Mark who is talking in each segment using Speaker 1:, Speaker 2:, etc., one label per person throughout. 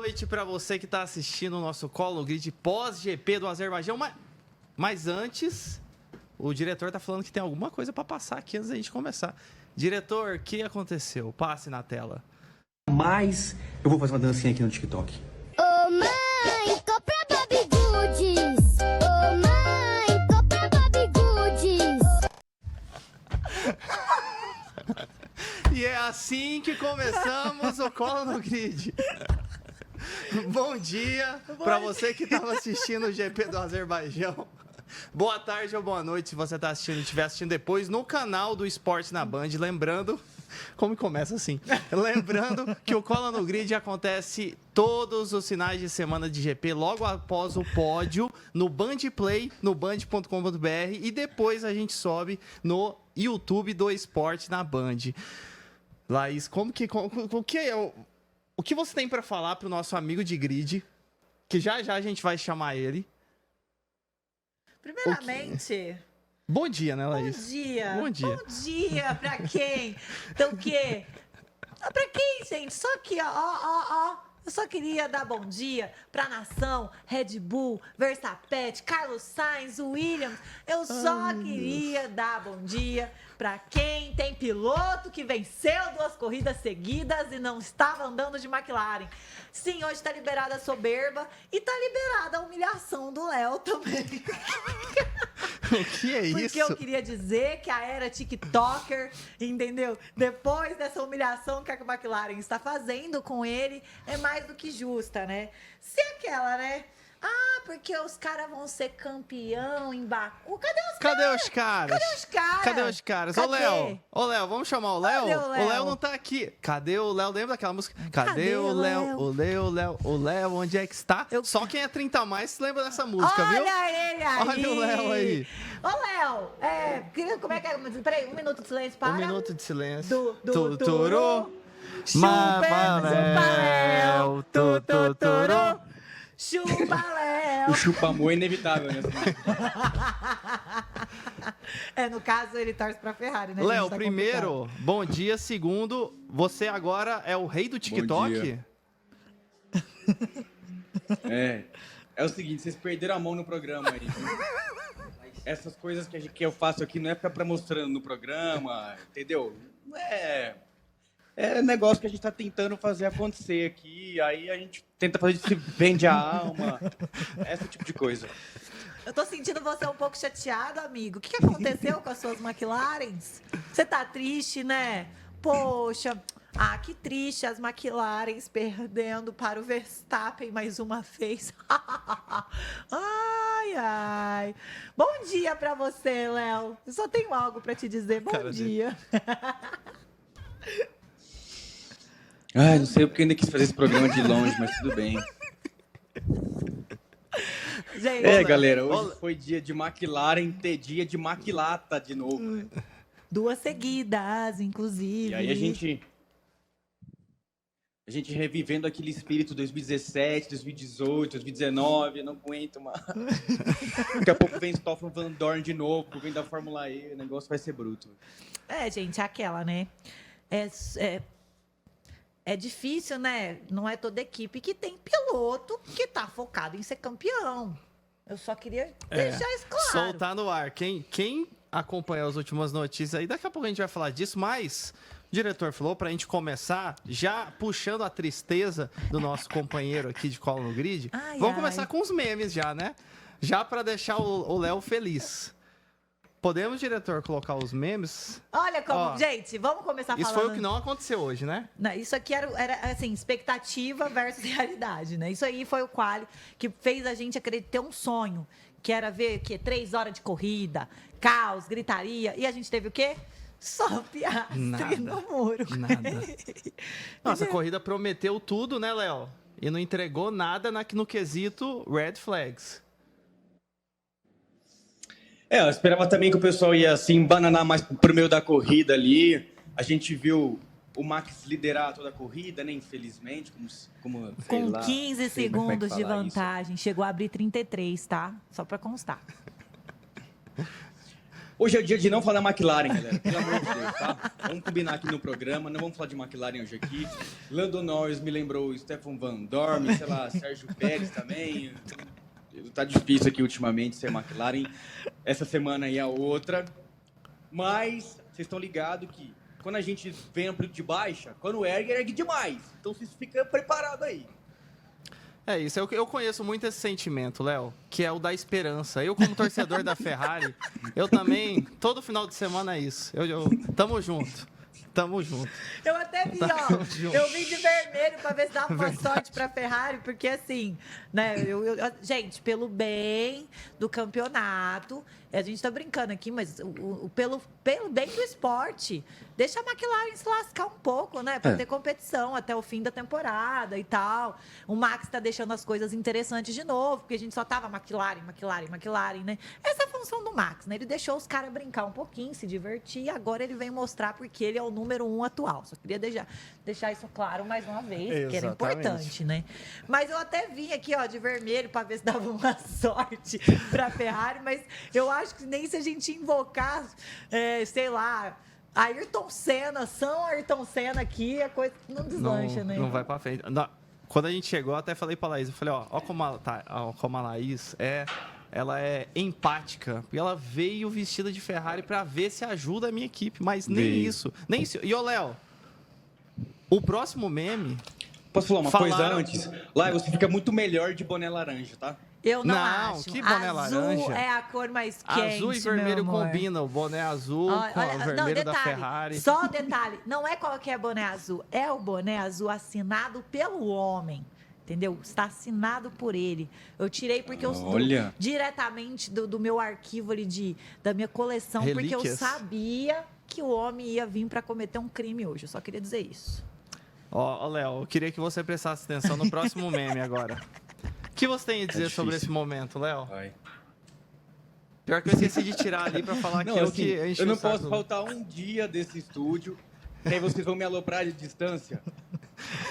Speaker 1: noite para você que está assistindo o nosso Colo no Grid pós-GP do Azerbaijão. Mas antes, o diretor está falando que tem alguma coisa para passar aqui antes da gente começar. Diretor, o que aconteceu? Passe na tela.
Speaker 2: Mas eu vou fazer uma dancinha aqui no TikTok.
Speaker 3: Ô mãe, compra Bobbie Goods. Ô mãe, compra Bobbie Goods.
Speaker 1: E é assim que começamos o Colo no Grid. Bom dia para você que estava assistindo o GP do Azerbaijão. Boa tarde ou boa noite se você estiver assistindo depois no canal do Esporte na Band. Lembrando, como começa assim? Lembrando que o Colo no Grid acontece todos os finais de semana de GP, logo após o pódio, no Band Play, no band.com.br, e depois a gente sobe no YouTube do Esporte na Band. Laís, o que você tem para falar para o nosso amigo de grid, que já a gente vai chamar ele?
Speaker 4: Primeiramente,
Speaker 1: bom dia, né, Laís?
Speaker 4: bom dia.
Speaker 1: Bom dia.
Speaker 4: Bom dia pra quem? Então o quê? Pra quem, gente? Só que, ó. Eu só queria dar bom dia pra nação, Red Bull, Verstappen, Carlos Sainz, Williams. Eu só queria dar bom dia pra quem tem piloto que venceu 2 corridas seguidas e não estava andando de McLaren. Sim, hoje tá liberada a soberba e tá liberada a humilhação do Léo também.
Speaker 1: O que é isso?
Speaker 4: Porque eu queria dizer que a era TikToker, entendeu? Depois dessa humilhação que a McLaren está fazendo com ele, é mais do que justa, né? Se aquela, né? Ah, porque os caras vão ser campeão em Baku. Cadê os caras?
Speaker 1: Cadê os caras? Ô, Léo, vamos chamar o Léo?
Speaker 4: Cadê o Léo?
Speaker 1: O Léo não tá aqui. Cadê o Léo? Lembra daquela música? Cadê o Léo? O Léo, onde é que está? Só quem é 30 a mais se lembra dessa música, viu?
Speaker 4: Olha ele aí.
Speaker 1: Olha o Léo aí.
Speaker 4: Ô, Léo, como é que é? Peraí, 1 minuto de silêncio para...
Speaker 1: 1 minuto de silêncio.
Speaker 4: Tuturu.
Speaker 1: Chupa
Speaker 4: Léo. Tuturu. Chupa, Léo.
Speaker 2: O chupa-amor é inevitável, né?
Speaker 4: No caso, ele torce pra Ferrari, né?
Speaker 1: Léo,
Speaker 4: gente? Tá
Speaker 1: primeiro, bom dia. Segundo, você agora é o rei do TikTok?
Speaker 2: Bom dia. É o seguinte, vocês perderam a mão no programa aí. Essas coisas que eu faço aqui não é pra mostrando no programa, entendeu? Não é... É negócio que a gente tá tentando fazer acontecer aqui, aí a gente tenta fazer se vende a alma, esse tipo de coisa.
Speaker 4: Eu tô sentindo você um pouco chateado, amigo. O que aconteceu com as suas McLarens? Você tá triste, né? Poxa, que triste as McLarens perdendo para o Verstappen mais uma vez. Ai. Bom dia pra você, Léo. Eu só tenho algo pra te dizer. Bom dia.
Speaker 2: Ai, não sei porque eu ainda quis fazer esse programa de longe, mas tudo bem.
Speaker 4: Gente,
Speaker 2: Galera, hoje foi dia de McLaren ter dia de maquilata de novo. Né?
Speaker 4: 2 seguidas, inclusive.
Speaker 2: E aí a gente revivendo aquele espírito 2017, 2018, 2019, eu não aguento mais. Daqui a pouco vem Stoffel Van Dorn de novo, vem da Fórmula E, o negócio vai ser bruto.
Speaker 4: Gente, aquela, né? É difícil, né? Não é toda equipe que tem piloto que tá focado em ser campeão. Eu só queria deixar isso claro.
Speaker 1: Soltar no ar. Quem acompanhou as últimas notícias aí, daqui a pouco a gente vai falar disso, mas o diretor falou pra gente começar já puxando a tristeza do nosso companheiro aqui de Colo no Grid. Vamos começar com os memes já, né? Já pra deixar o Léo feliz. Podemos, diretor, colocar os memes?
Speaker 4: Olha como... Gente, vamos começar falando...
Speaker 1: Isso foi o que não aconteceu hoje, né?
Speaker 4: Não, isso aqui era assim, expectativa versus realidade, né? Isso aí foi o quali que fez a gente acreditar ter um sonho, que era ver 3 horas de corrida, caos, gritaria, e a gente teve o quê? Só piastre no muro.
Speaker 1: Nada. Nossa, a corrida prometeu tudo, né, Léo? E não entregou nada no quesito red flags.
Speaker 2: Eu esperava também que o pessoal ia se embananar mais pro meio da corrida ali. A gente viu o Max liderar toda a corrida, né? Infelizmente, como
Speaker 4: com 15 segundos de vantagem. Chegou a abrir 33, tá? Só pra constar.
Speaker 2: Hoje é o dia de não falar McLaren, galera. Pelo amor de Deus, tá? Vamos combinar aqui no programa. Não vamos falar de McLaren hoje aqui. Lando Norris me lembrou Stefan Van Dorn, sei lá, Sérgio Pérez também. Tá difícil aqui ultimamente ser McLaren. Essa semana aí é outra. Mas vocês estão ligados que quando a gente vem amplitude de baixa, quando ergue demais. Então vocês ficam preparados aí.
Speaker 1: É isso, eu conheço muito esse sentimento, Léo, que é o da esperança. Eu, como torcedor da Ferrari, eu também, todo final de semana é isso. Tamo junto. Tamo junto.
Speaker 4: Eu até vi, ó. Eu vim de vermelho pra ver se dava uma sorte pra Ferrari, porque assim, né? Gente, pelo bem do campeonato, a gente tá brincando aqui, mas pelo bem do esporte, deixa a McLaren se lascar um pouco, né? Pra ter competição até o fim da temporada e tal. O Max tá deixando as coisas interessantes de novo, porque a gente só tava McLaren, né? Essa é a função do Max, né? Ele deixou os caras brincar um pouquinho, se divertir, e agora ele vem mostrar porque ele é o número 1 atual. Só queria deixar isso claro mais uma vez, que era importante, né? Mas eu até vim aqui, ó, de vermelho para ver se dava uma sorte para Ferrari, mas eu acho que nem se a gente invocar, sei lá, Ayrton Senna, São Ayrton Senna aqui, a coisa não deslancha, né?
Speaker 1: Não vai para frente. Não, quando a gente chegou, eu até falei para a Laís, eu falei, ó como a Laís ela é empática, porque ela veio vestida de Ferrari para ver se ajuda a minha equipe, mas nem isso. E, ô, Léo, o próximo meme...
Speaker 2: Posso falar uma coisa antes? Lá você fica muito melhor de boné laranja, tá?
Speaker 4: Eu não acho.
Speaker 1: Que boné
Speaker 4: azul
Speaker 1: laranja?
Speaker 4: É a cor mais quente,
Speaker 1: azul e vermelho combina, o boné azul com o vermelho da Ferrari.
Speaker 4: Só detalhe, não é qualquer boné azul, é o boné azul assinado pelo homem. Entendeu? Está assinado por ele. Eu tirei porque eu diretamente do meu arquivo ali da minha coleção,
Speaker 1: relíquias.
Speaker 4: Porque eu sabia que o homem ia vir para cometer um crime hoje. Eu só queria dizer isso.
Speaker 1: Ó, Léo, eu queria que você prestasse atenção no próximo meme agora. O que você tem a dizer sobre esse momento, Léo? Pior que eu esqueci de tirar ali para falar que
Speaker 2: assim,
Speaker 1: que enche
Speaker 2: eu não
Speaker 1: o saco.
Speaker 2: posso faltar um dia desse estúdio, e aí vocês vão me aloprar de distância.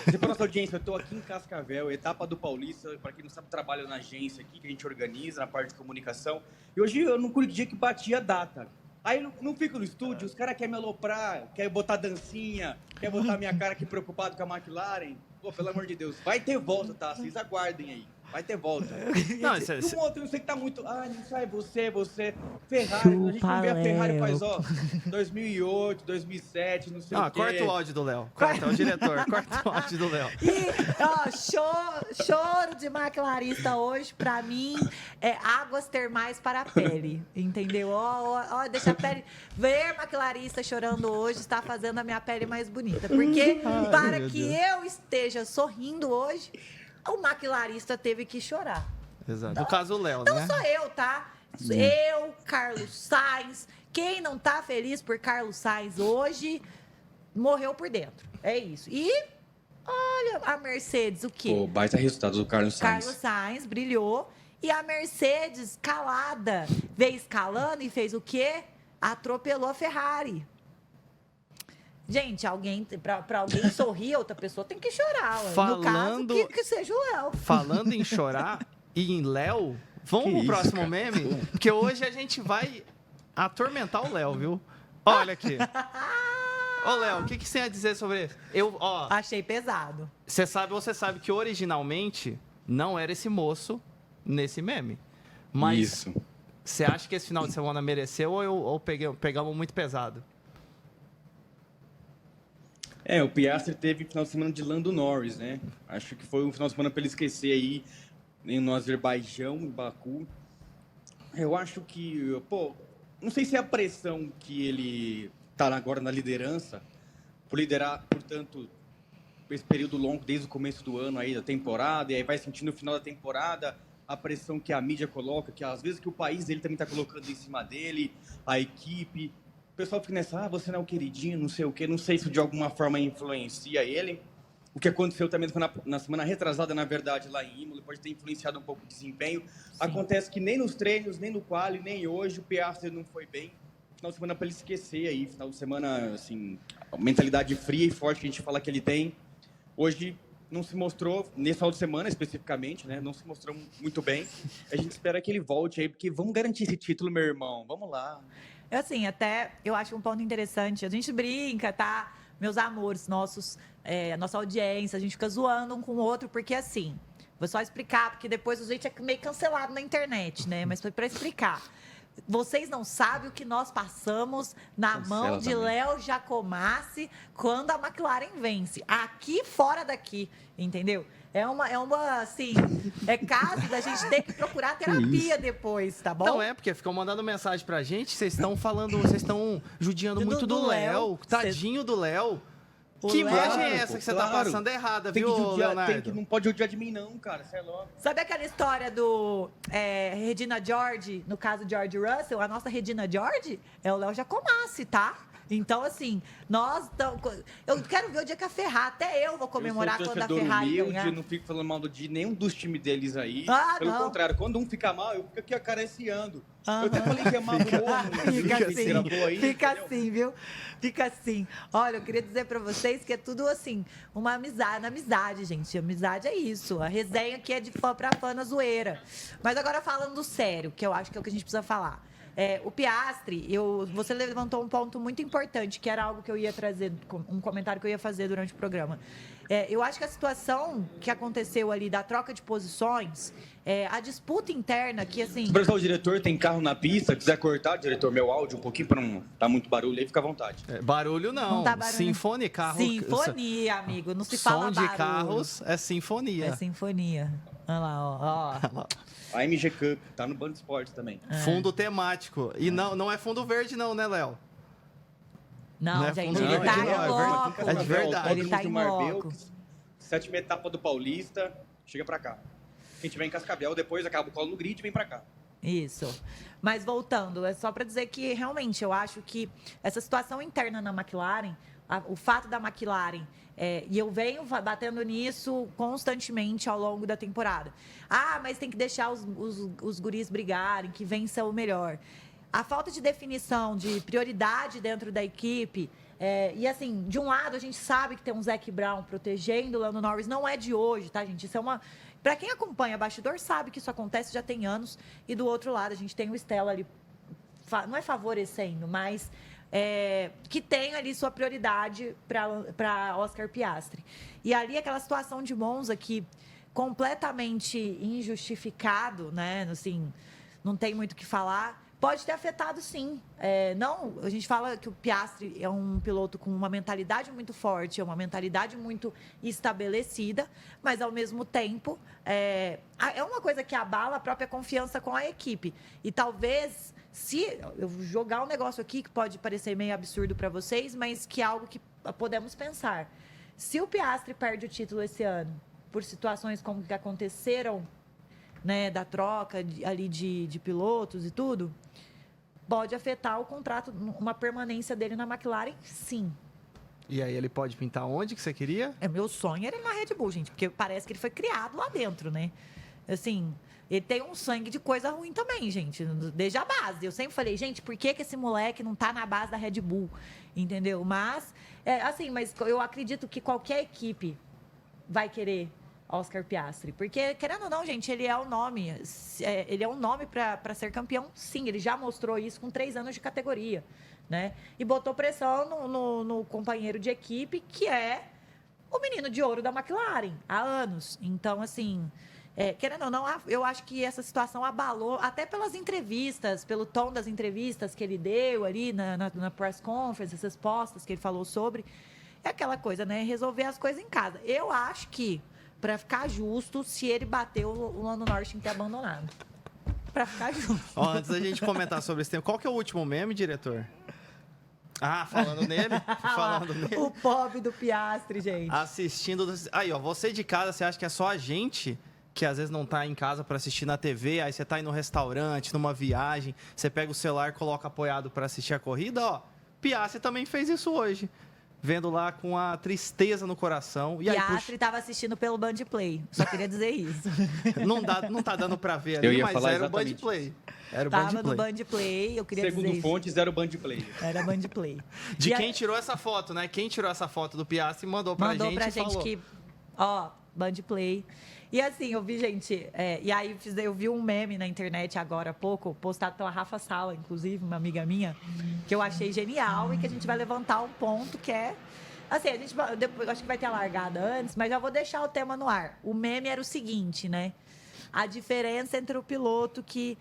Speaker 2: Você para nossa audiência, eu estou aqui em Cascavel, etapa do Paulista, para quem não sabe, trabalho na agência aqui, que a gente organiza, na parte de comunicação. E hoje eu não curti dia que batia a data. Aí eu não fico no estúdio, os caras querem me aloprar, querem botar dancinha, querem botar minha cara aqui preocupado com a McLaren. Pô, pelo amor de Deus, vai ter volta, tá? Vocês aguardem aí. Vai ter volta.
Speaker 1: Não,
Speaker 2: um outro, eu sei que tá muito... não sai você. Ferrari, a gente não vê a Ferrari faz, 2008, 2007, não sei o quê.
Speaker 1: Corta o áudio do Léo. Corta, o diretor. Corta o áudio do Léo.
Speaker 4: E, choro de McLarista hoje, pra mim, é águas termais para a pele. Entendeu? Deixa a pele... Ver McLarista chorando hoje está fazendo a minha pele mais bonita. Porque para que eu esteja sorrindo hoje... O McLarista teve que chorar.
Speaker 1: Exato. No caso, o Léo,
Speaker 4: não
Speaker 1: né?
Speaker 4: Não sou eu, tá? Eu, Carlos Sainz. Quem não tá feliz por Carlos Sainz hoje, morreu por dentro. É isso. E, olha, a Mercedes, o quê?
Speaker 2: Pô, baita resultado do Carlos Sainz.
Speaker 4: Carlos Sainz brilhou. E a Mercedes, calada, veio escalando e fez o quê? Atropelou a Ferrari. Gente, pra alguém sorrir, outra pessoa tem que chorar. No caso, que seja o Léo.
Speaker 1: Falando em chorar e em Léo, vamos pro próximo cara? Meme? Porque hoje a gente vai atormentar o Léo, viu? Olha aqui. Ô, Léo, o que você ia dizer sobre...
Speaker 4: Achei pesado.
Speaker 1: Você sabe que originalmente não era esse moço nesse meme. Mas
Speaker 2: isso.
Speaker 1: Você acha que esse final de semana mereceu ou pegamos muito pesado?
Speaker 2: O Piastri teve final de semana de Lando Norris, né? Acho que foi um final de semana para ele esquecer aí no Azerbaijão, em Baku. Eu acho que, não sei se é a pressão que ele está agora na liderança, por liderar, portanto, esse período longo desde o começo do ano aí da temporada, e aí vai sentindo no final da temporada a pressão que a mídia coloca, que às vezes que o país dele também está colocando em cima dele, a equipe. O pessoal fica nessa, você não é o queridinho, não sei o quê. Não sei se de alguma forma influencia ele. O que aconteceu também na semana retrasada, na verdade, lá em Imola, pode ter influenciado um pouco o desempenho. Sim. Acontece que nem nos treinos, nem no quali, nem hoje, o Piastri não foi bem. Final de semana para ele esquecer aí. Final de semana, assim, mentalidade fria e forte que a gente fala que ele tem. Hoje, não se mostrou, nesse final de semana especificamente, né? Não se mostrou muito bem. A gente espera que ele volte aí, porque vamos garantir esse título, meu irmão. Vamos lá.
Speaker 4: Assim, até eu acho um ponto interessante. A gente brinca, tá? Meus amores, a nossa audiência, a gente fica zoando um com o outro, porque assim, vou só explicar, porque depois a gente é meio cancelado na internet, né? Mas foi para explicar. Vocês não sabem o que nós passamos na mão de
Speaker 2: também.
Speaker 4: Léo Giacomassi quando a McLaren vence. Aqui fora daqui, entendeu? É uma assim, é caso da gente ter que procurar terapia depois, tá bom?
Speaker 1: Não é, porque ficam mandando mensagem pra gente, vocês estão judiando muito do Léo. Tadinho do Léo. Que
Speaker 4: Léo-
Speaker 1: imagem é essa que você tá
Speaker 2: Claro.
Speaker 1: passando errada,
Speaker 2: Tem
Speaker 1: viu,
Speaker 2: que judiar,
Speaker 1: Leonardo?
Speaker 2: não pode judiar de mim, não, cara. Você é louco.
Speaker 4: Sabe aquela história do Regina George, no caso George Russell? A nossa Regina George é o Léo Giacomassi, tá? Então, assim, eu quero ver o dia que a Ferrari, até eu vou comemorar
Speaker 2: eu sou
Speaker 4: quando a
Speaker 2: torcedor
Speaker 4: Ferrari
Speaker 2: humilde,
Speaker 4: ganhar.
Speaker 2: não fico falando mal de nenhum dos times deles aí.
Speaker 4: Ah,
Speaker 2: Pelo
Speaker 4: não.
Speaker 2: contrário, quando um fica mal, eu fico aqui acariciando.
Speaker 4: Aham.
Speaker 2: Eu até falei que amava o homem.
Speaker 4: Fica
Speaker 2: que
Speaker 4: assim,
Speaker 2: gravou aí,
Speaker 4: fica
Speaker 2: entendeu?
Speaker 4: assim, viu? Fica assim. Olha, eu queria dizer pra vocês que é tudo assim, uma amizade, na amizade, gente. Amizade é isso. A resenha aqui é de fã pra fã na zoeira. Mas agora falando sério, que eu acho que é o que a gente precisa falar. O Piastri, você levantou um ponto muito importante, que era algo que eu ia trazer, um comentário que eu ia fazer durante o programa. Eu acho que a situação que aconteceu ali da troca de posições, a disputa interna, que assim.
Speaker 2: Se o diretor tem carro na pista, quiser cortar, diretor, meu áudio um pouquinho pra não dar muito barulho aí, fica à vontade.
Speaker 1: Barulho não.
Speaker 4: Não tá barulho.
Speaker 1: Sinfonia, carro.
Speaker 4: Sinfonia, amigo. Não se
Speaker 1: Som
Speaker 4: fala
Speaker 1: de
Speaker 4: barulho.
Speaker 1: carros é sinfonia.
Speaker 4: É sinfonia. Olha lá, ó.
Speaker 2: A MG Cup, tá no Band Esportes também.
Speaker 1: Fundo temático. E não é fundo verde não, né, Léo?
Speaker 4: Não,
Speaker 1: Não é
Speaker 4: gente,
Speaker 1: fundo
Speaker 4: ele
Speaker 1: verde,
Speaker 4: tá
Speaker 1: não,
Speaker 4: em
Speaker 1: é
Speaker 4: loco.
Speaker 1: É de verdade.
Speaker 4: Ele tá em loco.
Speaker 2: 7ª etapa do Paulista, chega pra cá. Quem tiver em Cascavel, depois acaba o colo no grid e vem pra cá.
Speaker 4: Isso. Mas voltando, é só para dizer que realmente eu acho que essa situação interna na McLaren, o fato da McLaren, e eu venho batendo nisso constantemente ao longo da temporada. Mas tem que deixar os guris brigarem, que vença o melhor. A falta de definição, de prioridade dentro da equipe. E assim, de um lado a gente sabe que tem um Zac Brown protegendo o Lando Norris, não é de hoje, tá, gente? Isso é uma. Para quem acompanha bastidor, sabe que isso acontece já tem anos. E do outro lado, a gente tem o Stella ali, não é favorecendo, mas que tem ali sua prioridade para Oscar Piastri. E ali aquela situação de Monza que completamente injustificado, né? Assim, não tem muito o que falar. Pode ter afetado, sim. A gente fala que o Piastri é um piloto com uma mentalidade muito forte, é uma mentalidade muito estabelecida, mas, ao mesmo tempo, é uma coisa que abala a própria confiança com a equipe. E talvez, se eu jogar um negócio aqui que pode parecer meio absurdo para vocês, mas que é algo que podemos pensar. Se o Piastri perde o título esse ano, por situações como que aconteceram, né, da troca ali de pilotos e tudo, pode afetar o contrato, uma permanência dele na McLaren, sim.
Speaker 1: E aí ele pode pintar onde que você queria?
Speaker 4: Meu sonho era ele na Red Bull, gente, porque parece que ele foi criado lá dentro, né? Assim, ele tem um sangue de coisa ruim também, gente, desde a base. Eu sempre falei, gente, por que esse moleque não tá na base da Red Bull? Entendeu? Mas eu acredito que qualquer equipe vai querer Oscar Piastri, porque, querendo ou não, gente, ele é o nome, para ser campeão, sim, ele já mostrou isso com 3 anos de categoria, né? E botou pressão no companheiro de equipe, que é o menino de ouro da McLaren, há anos. Então, assim, querendo ou não, eu acho que essa situação abalou, até pelas entrevistas, pelo tom das entrevistas que ele deu ali na press conference, essas postas que ele falou sobre, é aquela coisa, né? Resolver as coisas em casa. Eu acho que, para ficar justo, se ele bateu, o Lando Norris tinha que ter abandonado. Para ficar justo.
Speaker 1: Antes da gente comentar sobre esse tema, qual que é o último meme, diretor? Falando nele? Falando nele.
Speaker 4: O pobre do Piastri, gente.
Speaker 1: Assistindo. Aí, ó, você de casa, você acha que é só a gente que às vezes não tá em casa para assistir na TV, aí você tá indo no restaurante, numa viagem, você pega o celular, coloca apoiado para assistir a corrida, ó. Piastri também fez isso hoje. Vendo lá com a tristeza no coração. E aí,
Speaker 4: Piastri estava assistindo pelo Band Play. Só queria dizer isso.
Speaker 1: Não tá dando para ver
Speaker 2: Eu
Speaker 1: ali,
Speaker 2: ia
Speaker 1: mas
Speaker 2: falar
Speaker 1: era o Band
Speaker 2: exatamente
Speaker 1: Play. Era o
Speaker 4: Tava
Speaker 1: Band
Speaker 4: no
Speaker 1: Play.
Speaker 4: Band Play, eu queria dizer
Speaker 2: Segundo
Speaker 4: isso.
Speaker 2: fontes, era o Band Play.
Speaker 4: Era Band Play.
Speaker 1: De
Speaker 4: E
Speaker 1: quem tirou essa foto, né? Quem tirou essa foto do Piastri mandou pra gente e falou.
Speaker 4: que Ó, Band Play. E assim, eu vi, gente, e aí eu vi um meme na internet agora há pouco, postado pela Rafa Sala, inclusive, uma amiga minha, que eu achei genial e que a gente vai levantar um ponto que é. Assim, a gente depois, acho que vai ter a largada antes, mas já vou deixar o tema no ar. O meme era o seguinte, né? A diferença entre o piloto que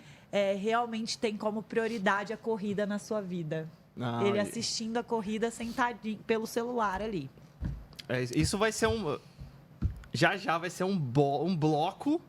Speaker 4: realmente tem como prioridade a corrida na sua vida. Ele assistindo a corrida sentadinho pelo celular ali.
Speaker 1: Isso vai ser já vai ser um bloco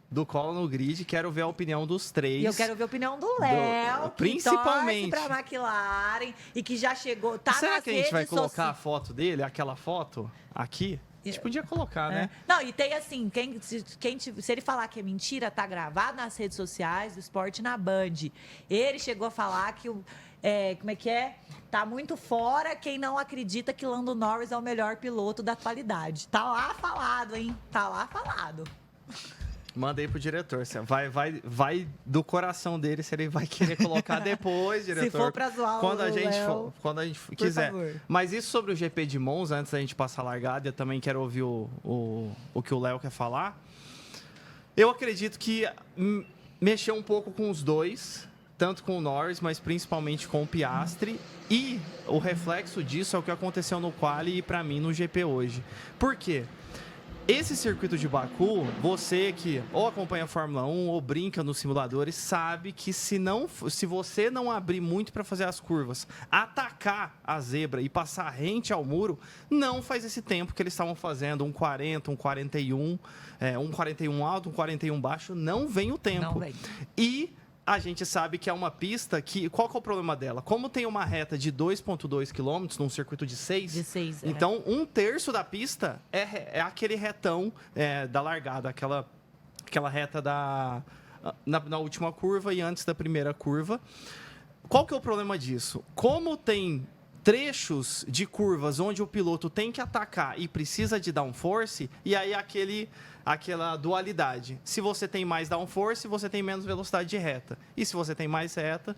Speaker 1: do Cola no Grid. Quero ver a opinião dos três.
Speaker 4: E eu quero ver a opinião do Léo,
Speaker 1: principalmente
Speaker 4: que torce pra McLaren e que já chegou, tá
Speaker 1: Será
Speaker 4: nas
Speaker 1: que a gente vai
Speaker 4: redes
Speaker 1: colocar a foto dele, aquela foto aqui? A gente podia colocar, né?
Speaker 4: Não, e tem assim, se ele falar que é mentira, tá gravado nas redes sociais do Esporte na Band. Ele chegou a falar que como é que é? Tá muito fora quem não acredita que Lando Norris é o melhor piloto da atualidade. Tá lá falado, hein? Tá lá falado.
Speaker 1: Mandei pro diretor. Vai do coração dele se ele vai querer colocar depois, diretor.
Speaker 4: Se for pra zoar
Speaker 1: quando a gente
Speaker 4: Léo,
Speaker 1: quando a gente quiser.
Speaker 4: favor.
Speaker 1: Mas isso sobre o GP de Monza, antes da gente passar a largada, eu também quero ouvir o que o Léo quer falar. Eu acredito que mexeu um pouco com os dois, tanto com o Norris, mas principalmente com o Piastri. E o reflexo disso é o que aconteceu no quali e para mim no GP hoje. Por quê? Esse circuito de Baku, você que ou acompanha a Fórmula 1 ou brinca nos simuladores, sabe que se você não abrir muito para fazer as curvas, atacar a zebra e passar rente ao muro, não faz esse tempo que eles estavam fazendo, um 40, um 41, um 41 alto, um 41 baixo, não vem o tempo.
Speaker 4: Não vem.
Speaker 1: E a gente sabe que é uma pista que... Qual que é o problema dela? Como tem uma reta de 2,2 km num circuito de 6...
Speaker 4: De 6,
Speaker 1: Então, 1/3 da pista é aquele retão da largada, aquela reta na última curva e antes da primeira curva. Qual que é o problema disso? Como tem trechos de curvas onde o piloto tem que atacar e precisa de downforce, e aí aquela dualidade. Se você tem mais downforce, você tem menos velocidade de reta. E se você tem mais reta,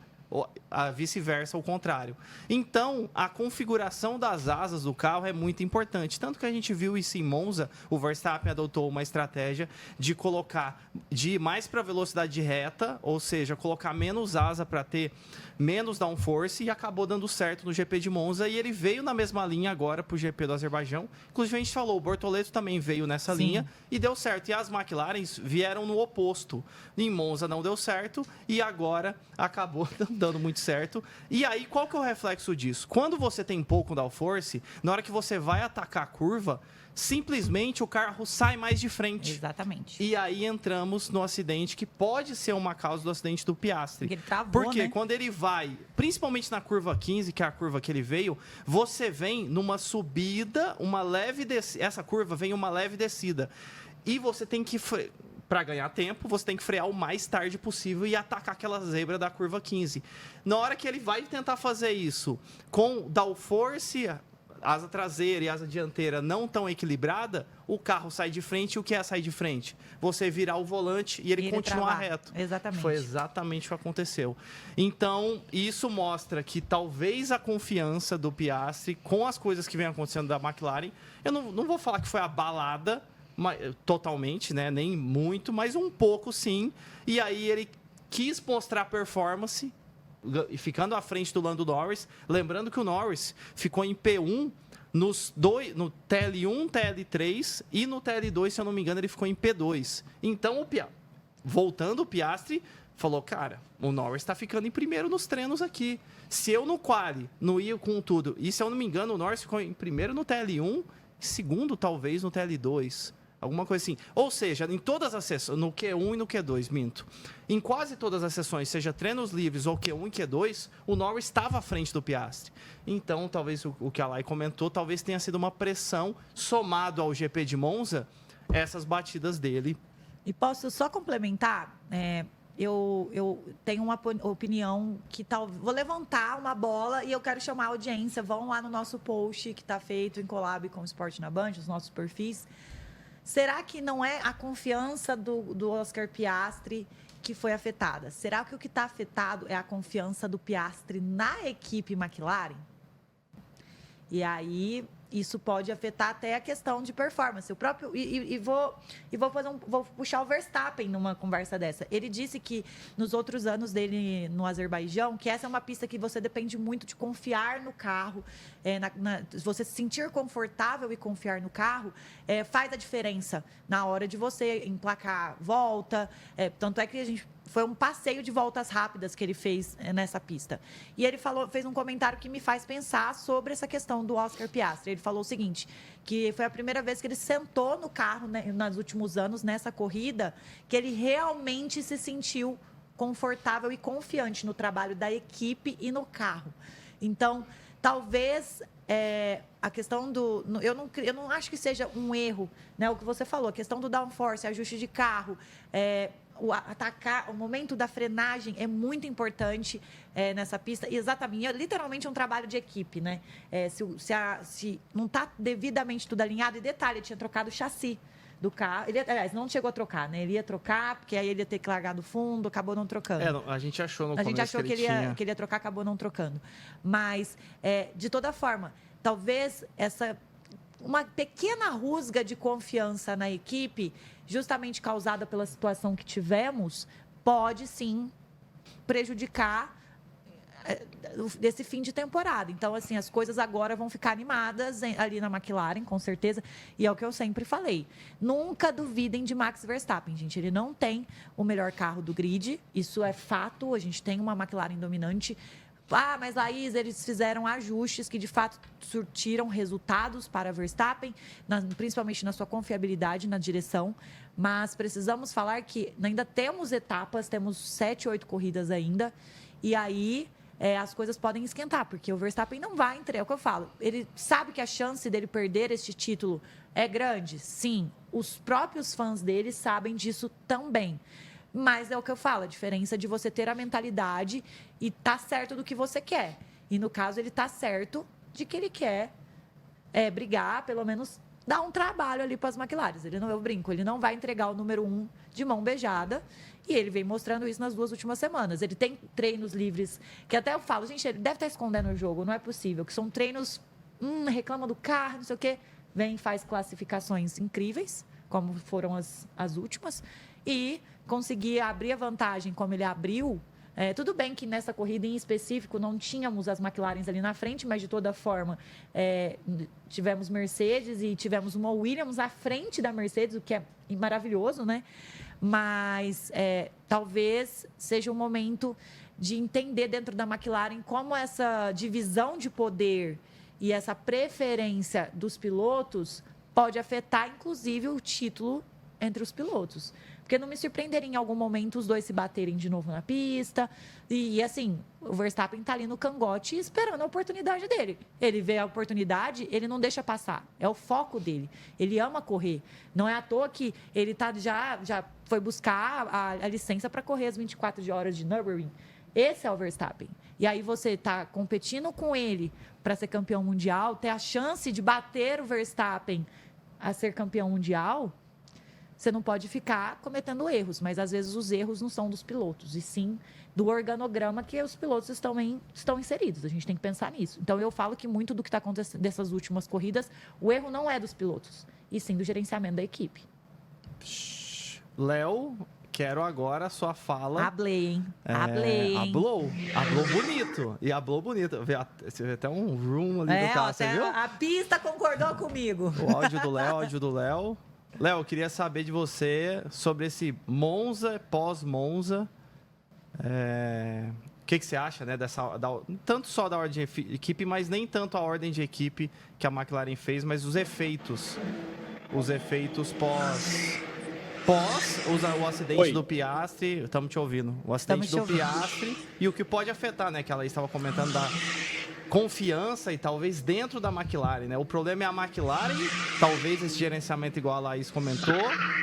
Speaker 1: vice-versa, o contrário. Então, a configuração das asas do carro é muito importante. Tanto que a gente viu isso em Monza, o Verstappen adotou uma estratégia de ir mais para velocidade de reta, ou seja, colocar menos asa para ter menos downforce, e acabou dando certo no GP de Monza, e ele veio na mesma linha agora para o GP do Azerbaijão. Inclusive, a gente falou, o Bortoleto também veio nessa linha e deu certo. E as McLarens vieram no oposto. Em Monza não deu certo e agora acabou dando muito certo. E aí, qual que é o reflexo disso? Quando você tem pouco downforce, na hora que você vai atacar a curva, simplesmente o carro sai mais de frente.
Speaker 4: Exatamente.
Speaker 1: E aí entramos no acidente, que pode ser uma causa do acidente do Piastri.
Speaker 4: Porque ele travou,
Speaker 1: Porque
Speaker 4: né?
Speaker 1: quando ele vai, principalmente na curva 15, que é a curva que ele veio, você vem numa subida, uma leve descida. Essa curva vem uma leve descida. E você tem que... Para ganhar tempo, você tem que frear o mais tarde possível e atacar aquela zebra da curva 15. Na hora que ele vai tentar fazer isso com downforce, asa traseira e asa dianteira não tão equilibrada, o carro sai de frente. E o que é sair de frente? Você virar o volante e ele continuar
Speaker 4: travar.
Speaker 1: reto.
Speaker 4: Exatamente.
Speaker 1: Foi exatamente o que aconteceu. Então, isso mostra que talvez a confiança do Piastri com as coisas que vem acontecendo da McLaren, eu não vou falar que foi abalada totalmente, né? Nem muito, mas um pouco sim. E aí ele quis mostrar performance, ficando à frente do Lando Norris. Lembrando que o Norris ficou em P1 no TL1, TL3 e no TL2, se eu não me engano, ele ficou em P2. Então, voltando o Piastri, falou, cara, o Norris está ficando em primeiro nos treinos aqui. Se eu no quali não ia com tudo, e se eu não me engano, o Norris ficou em primeiro no TL1, segundo talvez no TL2. Alguma coisa assim. Ou seja, em todas as sessões, no Q1 e no Q2, minto. Em quase todas as sessões, seja treinos livres ou Q1 e Q2, o Norris estava à frente do Piastri. Então, talvez o que a Lai comentou, talvez tenha sido uma pressão somado ao GP de Monza, essas batidas dele.
Speaker 4: E posso só complementar? Eu tenho uma opinião que vou levantar uma bola e eu quero chamar a audiência. Vão lá no nosso post que está feito em collab com o Esporte na Band, os nossos perfis. Será que não é a confiança do Oscar Piastri que foi afetada? Será que o que está afetado é a confiança do Piastri na equipe McLaren? E aí isso pode afetar até a questão de performance. O próprio vou puxar o Verstappen numa conversa dessa. Ele disse que nos outros anos dele no Azerbaijão, que essa é uma pista que você depende muito de confiar no carro, você se sentir confortável e confiar no carro, faz a diferença na hora de você emplacar volta. Tanto é que foi um passeio de voltas rápidas que ele fez nessa pista. E ele fez um comentário que me faz pensar sobre essa questão do Oscar Piastri. Ele falou o seguinte, que foi a primeira vez que ele sentou no carro, né, nos últimos anos, nessa corrida, que ele realmente se sentiu confortável e confiante no trabalho da equipe e no carro. Então, talvez a questão do... Eu não acho que seja um erro, né, o que você falou, a questão do downforce, ajuste de carro, o momento da frenagem é muito nessa pista. Exatamente, literalmente um trabalho de equipe, né? Se não está devidamente tudo alinhado, e detalhe, ele tinha trocado o chassi do carro. Aliás, não chegou a trocar, né? Ele ia trocar, porque aí ele ia ter que largar do fundo, acabou não trocando.
Speaker 1: A gente achou no
Speaker 4: começo. A gente achou que ele ia trocar, acabou não trocando. Mas, de toda forma, talvez uma pequena rusga de confiança na equipe, justamente causada pela situação que tivemos, pode sim prejudicar desse fim de temporada. Então, assim, as coisas agora vão ficar animadas ali na McLaren, com certeza. E é o que eu sempre falei. Nunca duvidem de Max Verstappen, gente. Ele não tem o melhor carro do grid. Isso é fato. A gente tem uma McLaren dominante. Mas Laís, eles fizeram ajustes que de fato surtiram resultados para Verstappen, principalmente na sua confiabilidade na direção. Mas precisamos falar que ainda temos etapas, temos 7, 8 corridas ainda. E aí as coisas podem esquentar, porque o Verstappen não vai entregar. É o que eu falo. Ele sabe que a chance dele perder este título é grande? Sim. Os próprios fãs dele sabem disso também. Mas é o que eu falo, a diferença de você ter a mentalidade e tá certo do que você quer. E no caso, ele tá certo de que ele quer brigar, pelo menos dar um trabalho ali para as McLaren. Ele não vai entregar o número 1 de mão beijada. E ele vem mostrando isso nas 2 últimas semanas. Ele tem treinos livres, que até eu falo, gente, ele deve estar escondendo o jogo, não é possível. Que são treinos, reclama do carro, não sei o quê. Vem, faz classificações incríveis, como foram as últimas. E conseguir abrir a vantagem como ele abriu. Tudo bem que nessa corrida em específico não tínhamos as McLarens ali na frente, mas de toda forma tivemos Mercedes e tivemos uma Williams à frente da Mercedes, o que é maravilhoso, né? Mas talvez seja um momento de entender dentro da McLaren como essa divisão de poder e essa preferência dos pilotos pode afetar, inclusive, o título entre os pilotos. Porque não me surpreenderia em algum momento os dois se baterem de novo na pista. E assim, o Verstappen está ali no cangote esperando a oportunidade dele. Ele vê a oportunidade, ele não deixa passar. É o foco dele. Ele ama correr. Não é à toa que ele já foi buscar a licença para correr as 24 horas de Nürburgring. Esse é o Verstappen. E aí você está competindo com ele para ser campeão mundial, ter a chance de bater o Verstappen a ser campeão mundial. Você não pode ficar cometendo erros, mas às vezes os erros não são dos pilotos, e sim do organograma que os pilotos estão inseridos. A gente tem que pensar nisso. Então, eu falo que muito do que está acontecendo dessas últimas corridas, o erro não é dos pilotos, e sim do gerenciamento da equipe.
Speaker 1: Léo, quero agora a sua fala.
Speaker 4: Hablei, hein? Hablei, hein?
Speaker 1: Hablou bonito. E hablou bonito. Você vê até um room ali do carro, você viu?
Speaker 4: A pista concordou comigo.
Speaker 1: O áudio do Léo. Léo, eu queria saber de você sobre esse Monza, pós-Monza. O que você acha, né, tanto só da ordem de equipe, mas nem tanto a ordem de equipe que a McLaren fez, mas os efeitos pós o acidente do Piastri. Estamos te ouvindo. O acidente do Piastri e o que pode afetar, né, que ela estava comentando da confiança e talvez dentro da McLaren, né? O problema é a McLaren, talvez esse gerenciamento igual a Laís comentou,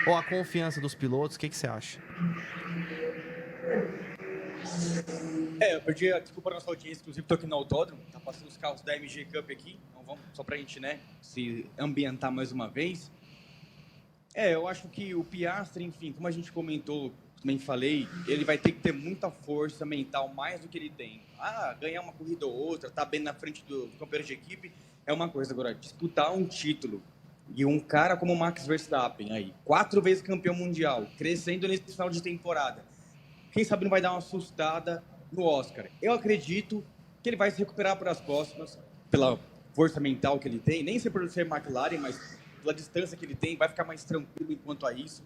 Speaker 1: ou a confiança dos pilotos. O que você acha?
Speaker 2: Eu perdi a desculpa da nossa audiência, inclusive estou aqui no autódromo, tá passando os carros da MG Cup aqui, então vamos só pra gente, né, se ambientar mais uma vez. Eu acho que o Piastri, enfim, como a gente comentou também falei, ele vai ter que ter muita força mental, mais do que ele tem. Ganhar uma corrida ou outra, tá bem na frente do companheiro de equipe, é uma coisa. Agora, disputar um título e um cara como o Max Verstappen, aí, 4 vezes campeão mundial, crescendo nesse final de temporada, quem sabe não vai dar uma assustada no Oscar. Eu acredito que ele vai se recuperar para as próximas, pela força mental que ele tem, nem sempre por ser McLaren, mas pela distância que ele tem, vai ficar mais tranquilo enquanto a isso.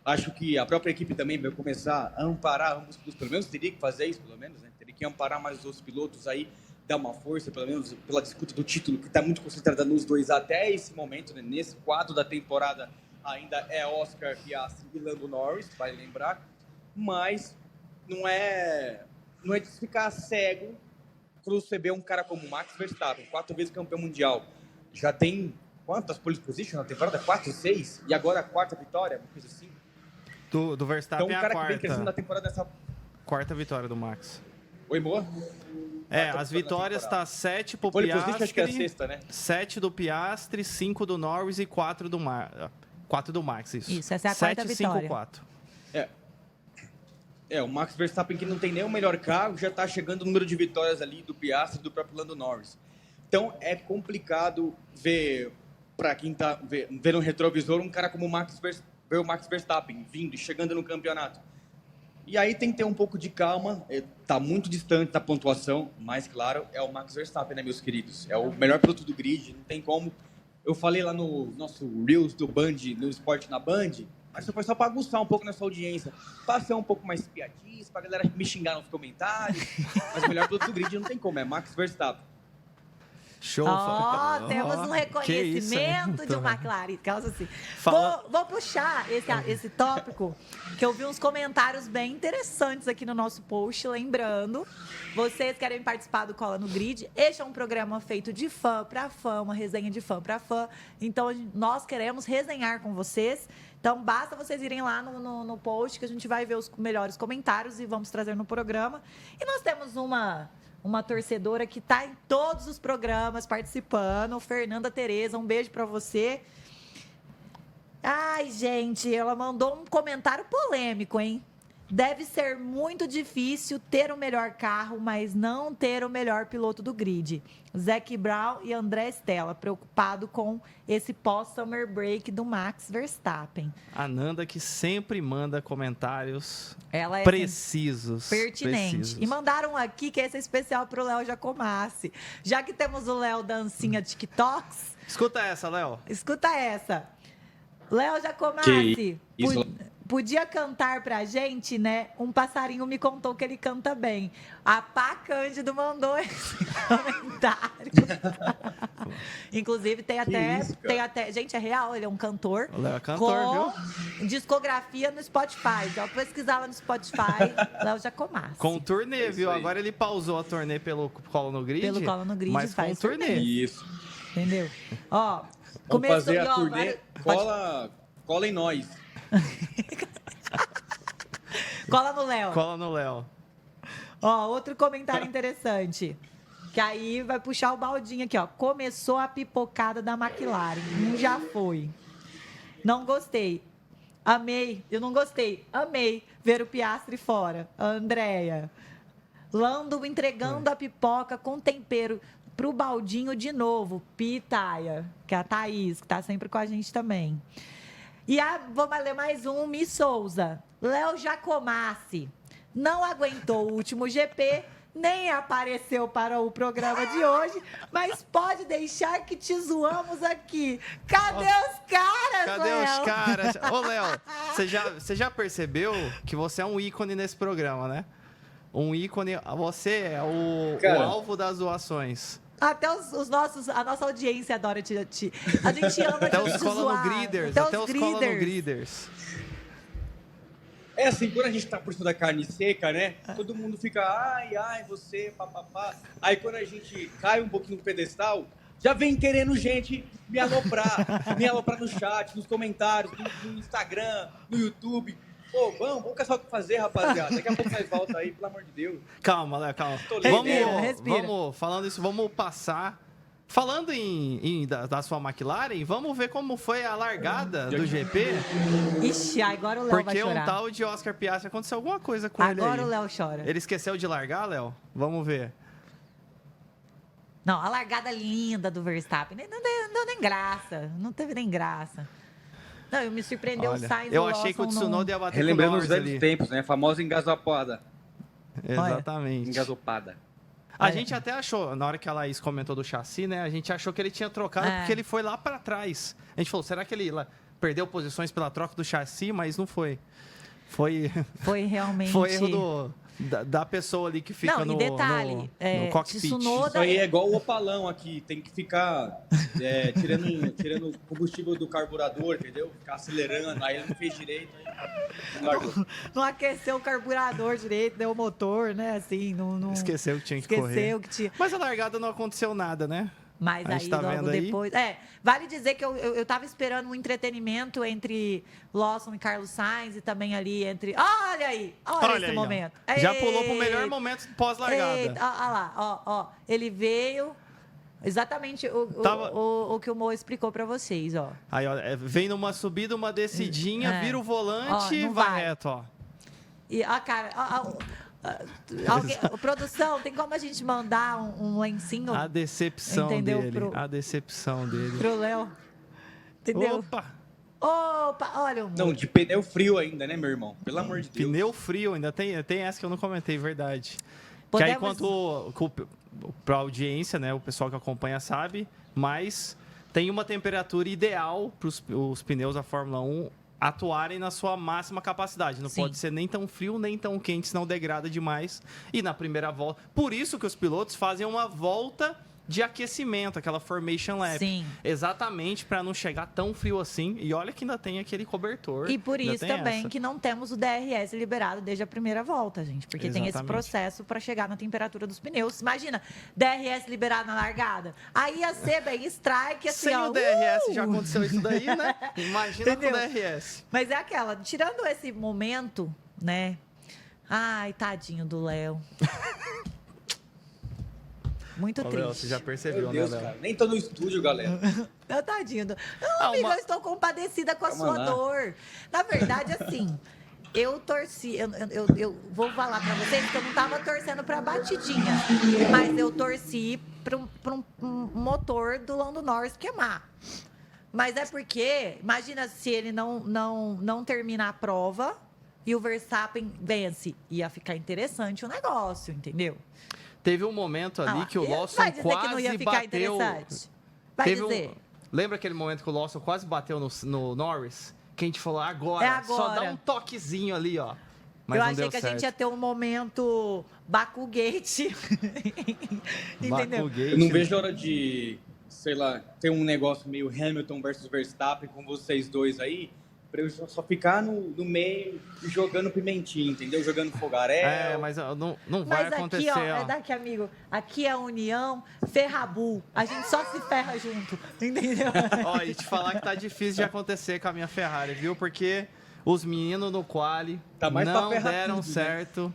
Speaker 2: Acho que a própria equipe também vai começar a amparar ambos pilotos, pelo menos teria que fazer isso, pelo menos, né? Teria que amparar mais os outros pilotos aí, dar uma força, pelo menos pela disputa do título, que está muito concentrada nos dois até esse momento, né? Nesse quadro da temporada ainda é Oscar, Piastri e Lando Norris, vale lembrar, mas não é de ficar cego quando você vê um cara como Max Verstappen, 4 vezes campeão mundial, já tem quantas pole positions na temporada? 4, 6? E agora a 4ª vitória, uma coisa assim.
Speaker 1: Do Verstappen
Speaker 2: Então, um
Speaker 1: é a
Speaker 2: cara que vem crescendo na
Speaker 1: quarta.
Speaker 2: temporada dessa...
Speaker 1: Quarta vitória do Max.
Speaker 2: Oi, boa?
Speaker 1: As vitórias tá 7 pro
Speaker 2: Pole position acho que é a
Speaker 1: Piastri,
Speaker 2: 6ª, né?
Speaker 1: 7 do Piastri, 5 do Norris e 4 do Max, isso.
Speaker 4: Isso, essa é a quarta
Speaker 1: 7,
Speaker 4: vitória.
Speaker 1: 5, 4.
Speaker 2: O Max Verstappen, que não tem nem o melhor carro, já está chegando o número de vitórias ali do Piastri e do próprio Lando Norris. Então, é complicado ver, para quem está vendo no retrovisor, um cara como o Max Verstappen vindo e chegando no campeonato. E aí tem que ter um pouco de calma, está muito distante da pontuação, mas, claro, é o Max Verstappen, né, meus queridos? É o melhor piloto do grid, não tem como. Eu falei lá no nosso Reels do Band, no Esporte na Band, mas foi só para aguçar um pouco nessa audiência, para ser um pouco mais piadista, para a galera me xingar nos comentários, mas o melhor piloto do grid não tem como, é Max Verstappen.
Speaker 1: Show.
Speaker 4: Temos um reconhecimento de uma McLaren. Assim. Vou puxar esse tópico, que eu vi uns comentários bem interessantes aqui no nosso post. Lembrando, vocês querem participar do Cola no Grid. Este é um programa feito de fã para fã, uma resenha de fã para fã. Então, nós queremos resenhar com vocês. Então, basta vocês irem lá no post, que a gente vai ver os melhores comentários e vamos trazer no programa. E nós temos uma torcedora que está em todos os programas participando, Fernanda Tereza, um beijo para você. Ai, gente, ela mandou um comentário polêmico, hein? Deve ser muito difícil ter o melhor carro, mas não ter o melhor piloto do grid. Zac Brown e André Stella, preocupado com esse pós-summer break do Max Verstappen.
Speaker 1: A Nanda, que sempre manda comentários
Speaker 4: Ela é
Speaker 1: precisos.
Speaker 4: pertinente.
Speaker 1: Precisos.
Speaker 4: E mandaram aqui que esse é especial para o Léo Jacomassi. Já que temos o Léo dancinha TikToks,
Speaker 1: Escuta essa, Léo.
Speaker 4: escuta essa. Léo Jacomassi,
Speaker 2: isso?
Speaker 4: podia cantar pra gente, né? Um passarinho me contou que ele canta bem. A Pá Cândido mandou esse comentário. Inclusive, tem até. Gente, é real, ele é um cantor.
Speaker 1: O Léo é cantor,
Speaker 4: com discografia no Spotify. Então, pesquisar lá no Spotify, Léo Jacomassi.
Speaker 1: Com turnê,
Speaker 2: isso
Speaker 1: viu?
Speaker 2: aí.
Speaker 1: Agora ele pausou a turnê pelo Colo no Grid.
Speaker 4: Pelo Colo no Grid,
Speaker 1: mas com
Speaker 4: faz
Speaker 1: turnê.
Speaker 2: Isso.
Speaker 4: Entendeu? Ó,
Speaker 2: Vamos fazer a
Speaker 4: ó,
Speaker 2: turnê, cola em nós.
Speaker 4: Cola no Léo.
Speaker 1: Cola no Léo.
Speaker 4: Ó, outro comentário interessante. Que aí vai puxar o baldinho aqui, ó. Começou a pipocada da McLaren. Já foi. Não gostei. Amei. Eu não gostei. Amei ver o Piastri fora. A Andréia. Lando entregando a pipoca com tempero pro baldinho de novo. Pitaia. Que é a Thaís, que tá sempre com a gente também. E vamos ler mais um, Miss Souza. Léo Jacomassi não aguentou o último GP, nem apareceu para o programa de hoje, mas pode deixar que te zoamos aqui. Cadê os caras,
Speaker 1: Cadê
Speaker 4: Léo?
Speaker 1: os caras? Ô, Léo, você já percebeu que você é um ícone nesse programa, né? Um ícone, você é o alvo das zoações.
Speaker 4: Até a nossa audiência adora te. A gente ama
Speaker 1: Até
Speaker 4: te
Speaker 1: os Cola no
Speaker 4: zoar.
Speaker 1: Griders. Até os Cola no Griders.
Speaker 2: É assim, quando a gente tá por cima da carne seca, né? Todo mundo fica, ai, você, papapá. Aí quando a gente cai um pouquinho no pedestal, já vem querendo gente me aloprar no chat, nos comentários, no Instagram, no YouTube. Pô, vamos caçar o que fazer, rapaziada. Daqui a pouco nós volta aí, pelo amor de Deus.
Speaker 1: Calma, Léo, calma.
Speaker 2: Respira,
Speaker 4: respira.
Speaker 1: Falando isso, vamos passar Falando da sua McLaren, vamos ver como foi a largada do GP.
Speaker 4: Ixi, agora o Léo vai
Speaker 1: Porque
Speaker 4: chorar.
Speaker 1: um tal de Oscar Piastri aconteceu alguma coisa com ele aí.
Speaker 4: Agora o Léo chora.
Speaker 1: Ele esqueceu de largar, Léo? Vamos ver.
Speaker 4: Não, a largada linda do Verstappen. Não deu nem graça. Não teve nem graça. Não, eu me surpreendeu o
Speaker 1: Olha,
Speaker 4: Sainz e
Speaker 1: eu
Speaker 4: o
Speaker 1: achei que o
Speaker 4: Lawson
Speaker 1: Tsunoda ia bater com o
Speaker 2: Relembrando os
Speaker 1: Norris
Speaker 2: velhos
Speaker 1: ali.
Speaker 2: tempos, né? A famosa engasopada.
Speaker 1: Exatamente.
Speaker 2: Engasopada.
Speaker 1: A
Speaker 4: Olha.
Speaker 1: gente até achou, na hora que a Laís comentou do chassi, né? A gente achou que ele tinha trocado
Speaker 4: É.
Speaker 1: porque ele foi lá pra trás. A gente falou, será que ele perdeu posições pela troca do chassi? Mas não foi. Foi
Speaker 4: realmente...
Speaker 1: erro da pessoa ali que fica
Speaker 4: Não, e detalhe,
Speaker 1: no cockpit.
Speaker 4: Tsunoda-
Speaker 2: Isso aí é igual o opalão aqui. Tem que ficar tirando combustível do carburador, entendeu? Ficar acelerando. Aí ele não fez direito. Aí largou.
Speaker 4: Não aqueceu o carburador direito, deu o motor, né? Assim, não
Speaker 1: Esqueceu que tinha que correr.
Speaker 4: esqueceu que tinha.
Speaker 1: Mas a largada não aconteceu nada, né?
Speaker 4: Mas
Speaker 1: A gente
Speaker 4: aí,
Speaker 1: tá
Speaker 4: logo
Speaker 1: vendo aí?
Speaker 4: depois... vale dizer que eu tava esperando um entretenimento entre Lawson e Carlos Sainz e também ali entre... Olha aí! Olha esse
Speaker 1: aí, ó.
Speaker 4: momento.
Speaker 1: Já pulou pro melhor
Speaker 4: Eita,
Speaker 1: momento pós-largada.
Speaker 4: Eita, olha lá, ó. Ele veio... Exatamente
Speaker 1: Tava-
Speaker 4: o que o Mo explicou pra vocês, ó.
Speaker 1: Aí, ó, vem numa subida, uma descidinha,
Speaker 4: É.
Speaker 1: vira o volante
Speaker 4: Ó,
Speaker 1: e
Speaker 4: não
Speaker 1: vai
Speaker 4: vai.
Speaker 1: reto, ó.
Speaker 4: E, ó, cara... produção, tem como a gente mandar um lencinho
Speaker 1: A decepção
Speaker 4: Entendeu?
Speaker 1: dele. A decepção dele.
Speaker 4: pro Léo? Entendeu?
Speaker 1: Opa!
Speaker 4: Opa, olha o Mo.
Speaker 2: Não, de pneu frio ainda, né, meu irmão? Pelo amor de Deus.
Speaker 1: Pneu frio, ainda tem essa que eu não comentei, verdade. Que aí,
Speaker 4: Podemos-
Speaker 1: pra audiência, né, o pessoal que acompanha sabe, mas tem uma temperatura ideal para os pneus da Fórmula 1 atuarem na sua máxima capacidade. Não
Speaker 4: Sim.
Speaker 1: pode ser nem tão frio, nem tão quente, senão degrada demais. E na primeira volta... Por isso que os pilotos fazem uma volta de aquecimento, aquela formation lap.
Speaker 4: Sim.
Speaker 1: Exatamente para não chegar tão frio assim. E olha que ainda tem aquele cobertor.
Speaker 4: E por
Speaker 1: ainda
Speaker 4: isso
Speaker 1: tem
Speaker 4: também
Speaker 1: essa.
Speaker 4: que não temos o DRS liberado desde a primeira volta, gente. Porque tem esse
Speaker 1: Exatamente.
Speaker 4: processo para chegar na temperatura dos pneus. Imagina, DRS liberado na largada. Aí ia ser bem strike, assim,
Speaker 1: Sem
Speaker 4: ó.
Speaker 1: o DRS já aconteceu isso daí, né? Imagina
Speaker 4: Entendeu?
Speaker 1: com o DRS.
Speaker 4: Mas é aquela, tirando esse momento, né? Ai, tadinho do Léo. Muito
Speaker 1: Ô,
Speaker 4: triste.
Speaker 1: Léo, você já percebeu,
Speaker 2: Meu Deus,
Speaker 1: né, Léo?
Speaker 2: cara. Nem tô no estúdio, galera.
Speaker 4: Não, tadinho. Não, amigo,
Speaker 1: uma-
Speaker 4: eu estou compadecida com a
Speaker 2: Calma
Speaker 4: sua
Speaker 2: lá.
Speaker 4: dor. Na verdade, assim, eu torci. Eu vou falar pra vocês que eu não tava torcendo pra batidinha, mas eu torci pra um motor do Lando Norris queimar. Mas é porque, imagina se ele não terminar a prova e o Verstappen vence. Ia ficar interessante o negócio, entendeu?
Speaker 1: Teve um momento ali
Speaker 4: Ah,
Speaker 1: que o Lawson
Speaker 4: vai dizer
Speaker 1: quase
Speaker 4: que não ia ficar
Speaker 1: bateu.
Speaker 4: interessante. Vai
Speaker 1: Teve
Speaker 4: dizer.
Speaker 1: Lembra aquele momento que o Lawson quase bateu no Norris? Que a gente falou, agora,
Speaker 4: É
Speaker 1: só dá
Speaker 4: agora.
Speaker 1: um toquezinho ali, ó. Mas
Speaker 4: eu
Speaker 1: não
Speaker 4: achei
Speaker 1: deu
Speaker 4: que a
Speaker 1: certo.
Speaker 4: gente ia ter um momento Bakugate. Entendeu?
Speaker 1: Bakugate.
Speaker 2: Eu não vejo a hora de, sei lá, ter um negócio meio Hamilton versus Verstappen com vocês dois aí, pra eu só ficar no meio e jogando pimentinha, entendeu? Jogando fogaréu.
Speaker 1: É, mas ó, não vai
Speaker 4: Mas
Speaker 1: acontecer,
Speaker 4: aqui, ó,
Speaker 1: ó.
Speaker 4: é daqui, amigo. Aqui é a união, ferrabu. A gente só se ferra junto, entendeu?
Speaker 1: Ó, e te falar que tá difícil de acontecer com a minha Ferrari, viu? Porque os meninos no quali
Speaker 2: Tá mais pra
Speaker 1: não
Speaker 2: ferrar
Speaker 1: deram
Speaker 2: tudo, né?
Speaker 1: certo.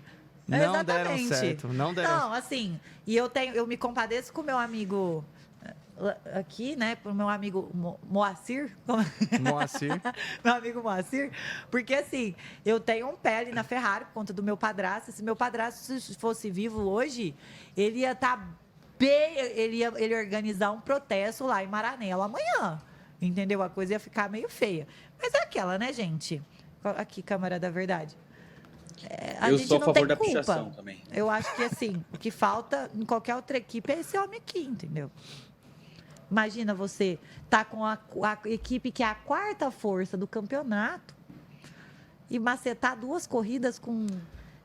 Speaker 1: Não deram
Speaker 4: Exatamente.
Speaker 1: certo. Não deram
Speaker 4: Não, assim, e eu me compadeço com o meu amigo aqui, né, pro meu amigo Moacir,
Speaker 1: Moacir.
Speaker 4: meu amigo Moacir, porque assim, eu tenho um pé ali na Ferrari por conta do meu padrasto. Se meu padrasto se fosse vivo hoje, ele ia estar bem, ele ia organizar um protesto lá em Maranello amanhã, entendeu? A coisa ia ficar meio feia. Mas é aquela, né, gente? Aqui, Câmara da Verdade. A
Speaker 2: Eu
Speaker 4: gente
Speaker 2: sou a
Speaker 4: não
Speaker 2: favor
Speaker 4: tem
Speaker 2: da
Speaker 4: culpa.
Speaker 2: pichação também.
Speaker 4: Eu acho que, assim, o que falta em qualquer outra equipe é esse homem aqui, entendeu? Imagina você tá com a equipe que é a quarta força do campeonato e macetar 2 corridas com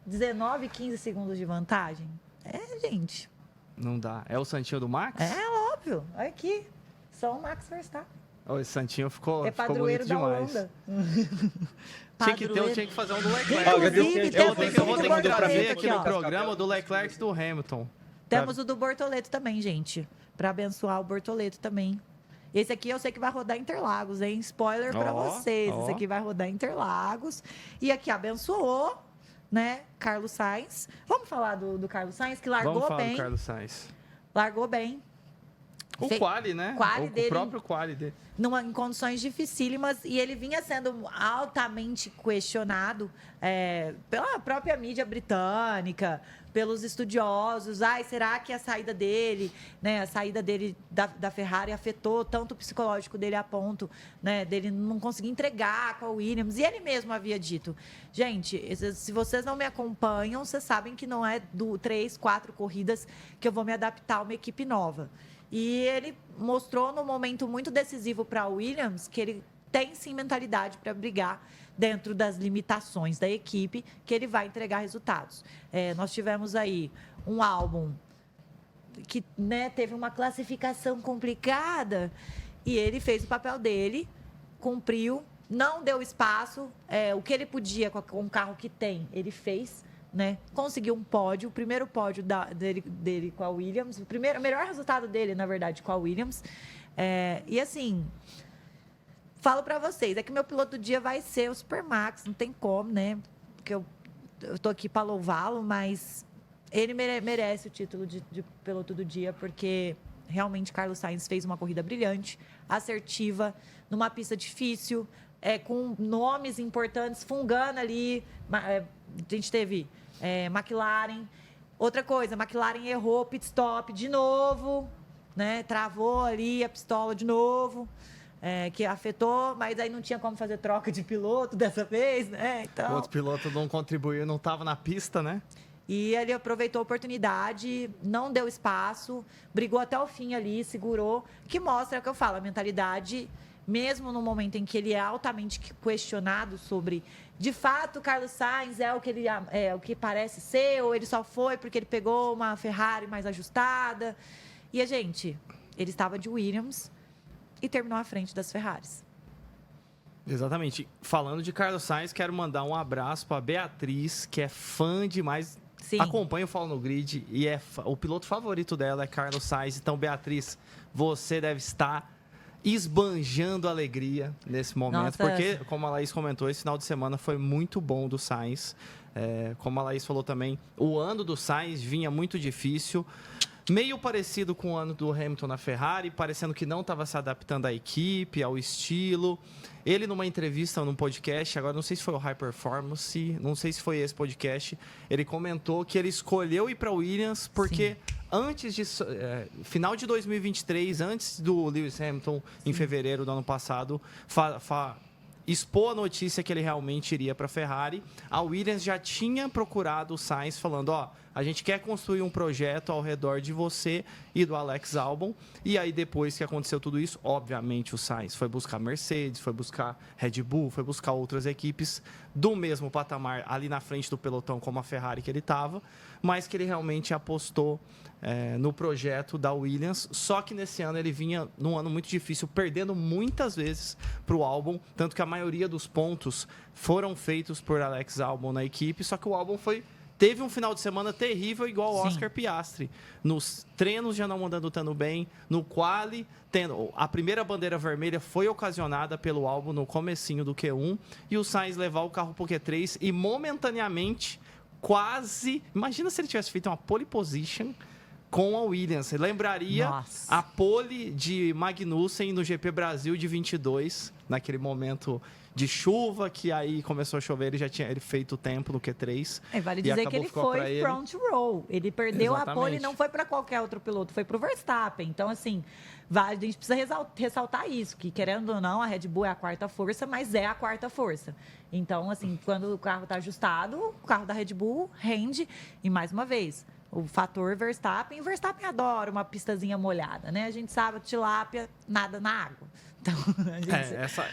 Speaker 4: 19, 15 segundos de vantagem. É, gente.
Speaker 1: Não dá. É o Santinho do Max?
Speaker 4: É óbvio. Olha aqui. Só o Max Verstappen.
Speaker 1: Ô, esse Santinho ficou,
Speaker 4: É
Speaker 1: ficou
Speaker 4: padroeiro
Speaker 1: bonito
Speaker 4: da
Speaker 1: demais.
Speaker 4: Holanda.
Speaker 1: Tinha que fazer um do Leclerc.
Speaker 4: Inclusive,
Speaker 1: Eu
Speaker 4: temos
Speaker 1: vou ter que
Speaker 4: o
Speaker 1: trazer
Speaker 4: Bortoleto
Speaker 1: aqui
Speaker 4: aqui,
Speaker 1: no
Speaker 4: ó.
Speaker 1: programa do Leclerc e do Hamilton.
Speaker 4: Temos o do Bortoleto também, gente. Pra abençoar o Bortoleto também. Esse aqui eu sei que vai rodar Interlagos, hein? Spoiler pra
Speaker 1: Ó,
Speaker 4: vocês.
Speaker 1: ó.
Speaker 4: Esse aqui vai rodar Interlagos. E aqui abençoou, né? Carlos Sainz. Vamos falar do Carlos Sainz, que largou
Speaker 1: Vamos falar
Speaker 4: bem.
Speaker 1: do Carlos Sainz.
Speaker 4: Largou bem.
Speaker 1: O quali, né?
Speaker 4: Quali dele,
Speaker 1: o próprio quali dele.
Speaker 4: em condições dificílimas, e ele vinha sendo altamente questionado pela própria mídia britânica, pelos estudiosos. Será que a saída dele, né, a saída dele da Ferrari afetou tanto o psicológico dele a ponto, né, dele não conseguir entregar com a Williams? E ele mesmo havia dito, gente, se vocês não me acompanham, vocês sabem que não é 3, 4 corridas que eu vou me adaptar a uma equipe nova. E ele mostrou num momento muito decisivo para a Williams que ele tem sim mentalidade para brigar dentro das limitações da equipe, que ele vai entregar resultados. Nós tivemos aí um álbum que, né, teve uma classificação complicada e ele fez o papel dele, cumpriu, não deu espaço, o que ele podia com o carro que tem, ele fez. Né? Conseguiu um pódio, o primeiro pódio dele com a Williams, o melhor resultado dele, na verdade, com a Williams. E assim, falo para vocês, é que meu piloto do dia vai ser o Supermax, não tem como, né? Porque eu tô aqui para louvá-lo, mas ele merece o título de piloto do dia, porque realmente Carlos Sainz fez uma corrida brilhante, assertiva, numa pista difícil, com nomes importantes, fungando ali. A gente teve McLaren. Outra coisa, McLaren errou pit stop de novo, né? Travou ali a pistola de novo, que afetou, mas aí não tinha como fazer troca de piloto dessa vez, né? Então,
Speaker 1: o outro piloto não contribuiu, não estava na pista, né?
Speaker 4: E ele aproveitou a oportunidade, não deu espaço, brigou até o fim ali, segurou, que mostra o que eu falo, a mentalidade, mesmo no momento em que ele é altamente questionado sobre, de fato, Carlos Sainz é o que parece ser, ou ele só foi porque ele pegou uma Ferrari mais ajustada. E ele estava de Williams e terminou à frente das Ferraris.
Speaker 1: Exatamente. Falando de Carlos Sainz, quero mandar um abraço para Beatriz, que é fã demais.
Speaker 4: Sim.
Speaker 1: Acompanha o Follow no Grid e o piloto favorito dela é Carlos Sainz. Então, Beatriz, você deve estar esbanjando alegria nesse momento.
Speaker 4: Nossa,
Speaker 1: porque, como a Laís comentou, esse final de semana foi muito bom do Sainz. Como a Laís falou também, o ano do Sainz vinha muito difícil. Meio parecido com o ano do Hamilton na Ferrari, parecendo que não estava se adaptando à equipe, ao estilo. Ele, numa entrevista, num podcast, agora não sei se foi o High Performance, não sei se foi esse podcast, ele comentou que ele escolheu ir para Williams porque antes de final de 2023, antes do Lewis Hamilton, em fevereiro do ano passado, expor a notícia que ele realmente iria para a Ferrari, a Williams já tinha procurado o Sainz falando, a gente quer construir um projeto ao redor de você e do Alex Albon. E aí, depois que aconteceu tudo isso, obviamente o Sainz foi buscar Mercedes, foi buscar Red Bull, foi buscar outras equipes do mesmo patamar ali na frente do pelotão, como a Ferrari que ele estava, mas que ele realmente apostou no projeto da Williams. Só que nesse ano ele vinha num ano muito difícil, perdendo muitas vezes para o Albon, tanto que a maioria dos pontos foram feitos por Alex Albon na equipe, só que o Albon teve um final de semana terrível, igual o Oscar Piastri. Nos treinos já não andando tão bem, no quali, a primeira bandeira vermelha foi ocasionada pelo Albon no comecinho do Q1, e o Sainz levar o carro para o Q3 e momentaneamente, quase... Imagina se ele tivesse feito uma pole position com a Williams. Você lembraria a pole de Magnussen no GP Brasil de 22, naquele momento de chuva, que aí começou a chover, ele tinha feito o tempo no Q3.
Speaker 4: Vale dizer que ele foi front row. Ele perdeu a pole e não foi para qualquer outro piloto, foi para o Verstappen. Então, assim, a gente precisa ressaltar isso, que querendo ou não, a Red Bull é a quarta força, mas é a quarta força. Então, assim, quando o carro está ajustado, o carro da Red Bull rende. E, mais uma vez, o fator Verstappen. O Verstappen adora uma pistazinha molhada, né? A gente sabe, tilápia, nada na água. Então,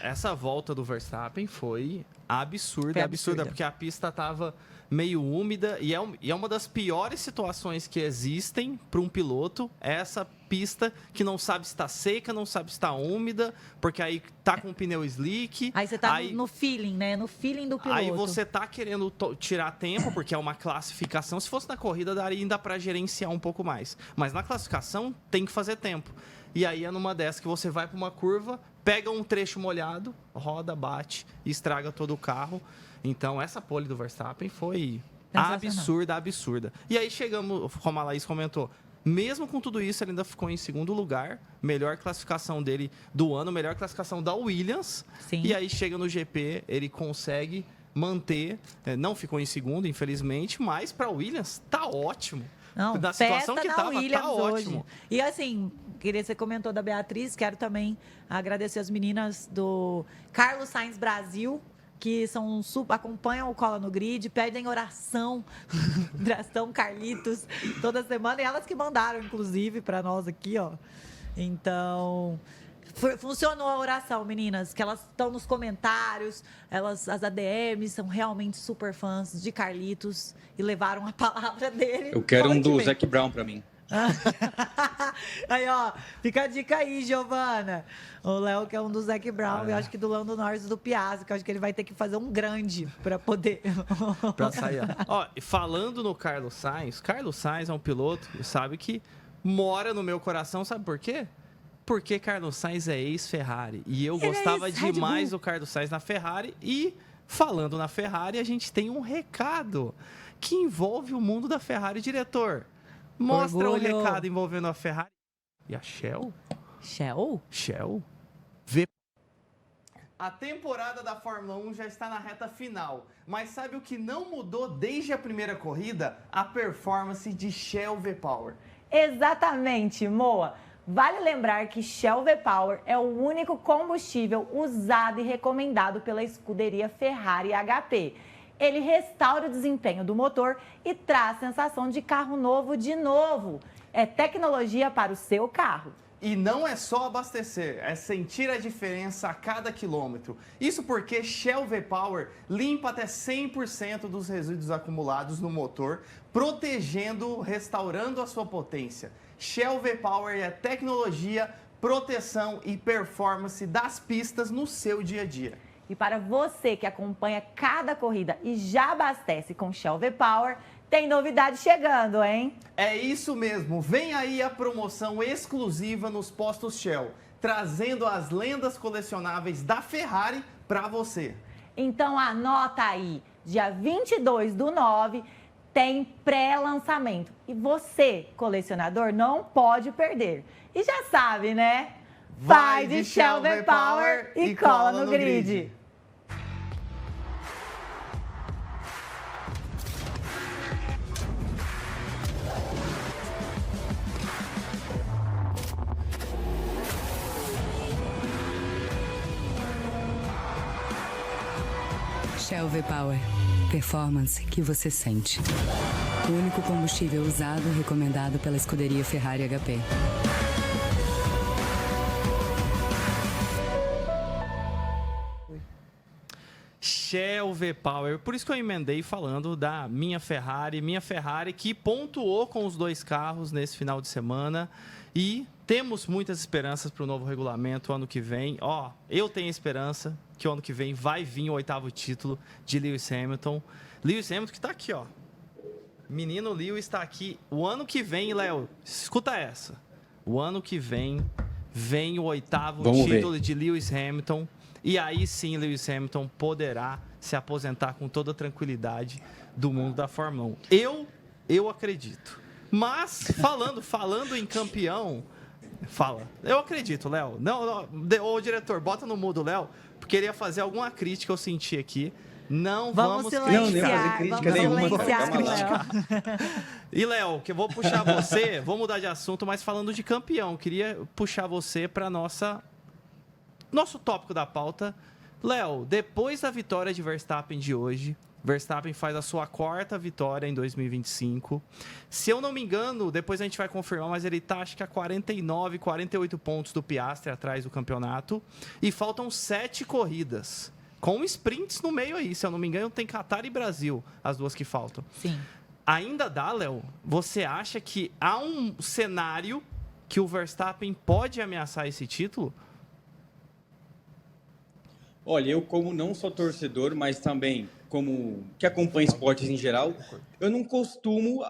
Speaker 1: essa volta do Verstappen foi absurda, porque a pista estava meio úmida e é uma das piores situações que existem para um piloto, essa pista que não sabe se está seca, não sabe se está úmida, porque aí tá com o pneu slick.
Speaker 4: Aí você tá no feeling, né? No feeling do piloto.
Speaker 1: Aí você tá querendo tirar tempo, porque é uma classificação. Se fosse na corrida, daria ainda para gerenciar um pouco mais. Mas na classificação, tem que fazer tempo. E aí é numa dessas que você vai para uma curva, pega um trecho molhado, roda, bate, estraga todo o carro. Então, essa pole do Verstappen foi absurda. E aí chegamos, como a Laís comentou, Mesmo com tudo isso, ele ainda ficou em segundo lugar. Melhor classificação dele do ano, melhor classificação da Williams.
Speaker 4: Sim.
Speaker 1: E aí chega no GP, ele consegue manter. Não ficou em segundo, infelizmente, mas para Williams tá ótimo.
Speaker 4: Não,
Speaker 1: Da situação
Speaker 4: festa
Speaker 1: que
Speaker 4: na
Speaker 1: tava,
Speaker 4: Williams
Speaker 1: tá ótimo.
Speaker 4: hoje. E assim, você comentou da Beatriz, quero também agradecer as meninas do Carlos Sainz Brasil, que acompanham o Cola no Grid, pedem oração, oração Carlitos, toda semana, e elas que mandaram, inclusive, para nós aqui, ó. Então, funcionou a oração, meninas, que elas estão nos comentários, as ADMs são realmente super fãs de Carlitos e levaram a palavra dele.
Speaker 2: Eu quero
Speaker 1: Fala
Speaker 2: um
Speaker 1: que
Speaker 2: do
Speaker 1: vem.
Speaker 2: Zac Brown pra mim.
Speaker 4: Aí, ó, fica a dica aí, Giovana. O Léo, que é um do Zac Brown, eu acho que do Lando Norris e do Piazza, que eu acho que ele vai ter que fazer um grande para poder.
Speaker 1: Pra sair. Ó, e falando no Carlos Sainz é um piloto, sabe, que mora no meu coração, sabe por quê? Porque Carlos Sainz é ex-Ferrari. E eu
Speaker 4: Ele é
Speaker 1: gostava
Speaker 4: ex-Red
Speaker 1: demais
Speaker 4: Bull.
Speaker 1: do Carlos Sainz na Ferrari. E, falando na Ferrari, a gente tem um recado que envolve o mundo da Ferrari. Diretor, mostra
Speaker 4: Orgulho.
Speaker 1: o recado envolvendo a Ferrari e a Shell.
Speaker 4: Shell?
Speaker 1: Shell? A temporada da Fórmula 1 já está na reta final, mas sabe o que não mudou desde a primeira corrida? A performance de Shell V-Power.
Speaker 5: Exatamente, Moa. Vale lembrar que Shell V-Power é o único combustível usado e recomendado pela escuderia Ferrari HP. Ele restaura o desempenho do motor e traz sensação de carro novo de novo. É tecnologia para o seu carro.
Speaker 1: E não é só abastecer, é sentir a diferença a cada quilômetro. Isso porque Shell V-Power limpa até 100% dos resíduos acumulados no motor, protegendo, restaurando a sua potência. Shell V-Power é tecnologia, proteção e performance das pistas no seu dia a dia.
Speaker 5: E para você que acompanha cada corrida e já abastece com Shell V-Power, tem novidade chegando, hein?
Speaker 1: É isso mesmo, vem aí a promoção exclusiva nos postos Shell, trazendo as lendas colecionáveis da Ferrari para você.
Speaker 5: Então anota aí, dia 22/9 tem pré-lançamento. E você, colecionador, não pode perder. E já sabe, né? Vai de Shell V-Power e cola no grid.
Speaker 6: Shell V-Power. Performance que você sente. O único combustível usado e recomendado pela escuderia Ferrari HP.
Speaker 1: Shell V-Power, por isso que eu emendei falando da minha Ferrari que pontuou com os dois carros nesse final de semana e temos muitas esperanças para o novo regulamento ano que vem. Ó, eu tenho esperança que o ano que vem vai vir o 8º título de Lewis Hamilton. Lewis Hamilton que está aqui, ó. Menino Lewis está aqui. O ano que vem, Léo, escuta essa. O ano que vem o 8º título de Lewis Hamilton. E aí sim, Lewis Hamilton poderá se aposentar com toda a tranquilidade do mundo da Fórmula 1. Eu acredito. Mas, falando em campeão... Fala. Eu acredito, Léo. Não, ô diretor, bota no mudo, Léo, porque ele ia fazer alguma crítica, eu senti aqui. Não vamos
Speaker 4: silenciar,
Speaker 2: crítica
Speaker 4: vamos
Speaker 2: nenhuma.
Speaker 4: silenciar,
Speaker 2: Vamos lá.
Speaker 4: Léo.
Speaker 1: E, Léo, que eu vou puxar você, vou mudar de assunto, mas falando de campeão, queria puxar você para nosso tópico da pauta. Léo, depois da vitória de Verstappen de hoje, Verstappen faz a sua 4ª vitória em 2025. Se eu não me engano, depois a gente vai confirmar, mas ele está, acho que a 49, 48 pontos do Piastri atrás do campeonato. E faltam 7 corridas, com sprints no meio aí. Se eu não me engano, tem Qatar e Brasil, as duas que faltam.
Speaker 4: Sim.
Speaker 1: Ainda dá, Léo? Você acha que há um cenário que o Verstappen pode ameaçar esse título?
Speaker 2: Olha, eu como não sou torcedor, mas também como que acompanha esportes em geral, eu não costumo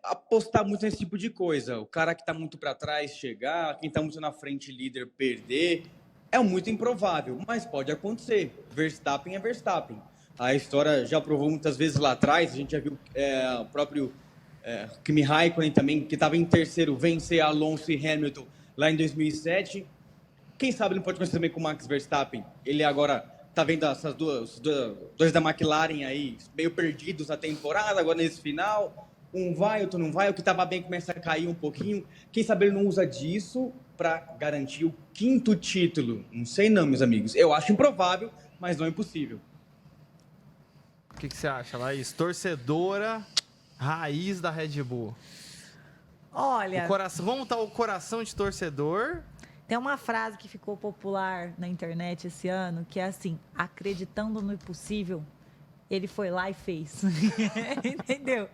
Speaker 2: apostar muito nesse tipo de coisa. O cara que está muito para trás chegar, quem está muito na frente líder perder, é muito improvável, mas pode acontecer. Verstappen é Verstappen. A história já provou muitas vezes lá atrás, a gente já viu o próprio Kimi Raikkonen também, que estava em terceiro, vencer Alonso e Hamilton lá em 2007. Quem sabe ele não pode acontecer também com o Max Verstappen. Ele agora tá vendo essas dois da McLaren aí, meio perdidos na temporada, agora nesse final. Um vai, outro não vai. O que estava bem começa a cair um pouquinho. Quem sabe ele não usa disso para garantir o 5º título. Não sei não, meus amigos. Eu acho improvável, mas não é impossível.
Speaker 1: O que você acha, Laís? Torcedora raiz da Red Bull.
Speaker 4: Olha,
Speaker 1: Vamos botar o coração de torcedor.
Speaker 4: tem uma frase que ficou popular na internet esse ano, que é assim: acreditando no impossível, ele foi lá e fez. Entendeu?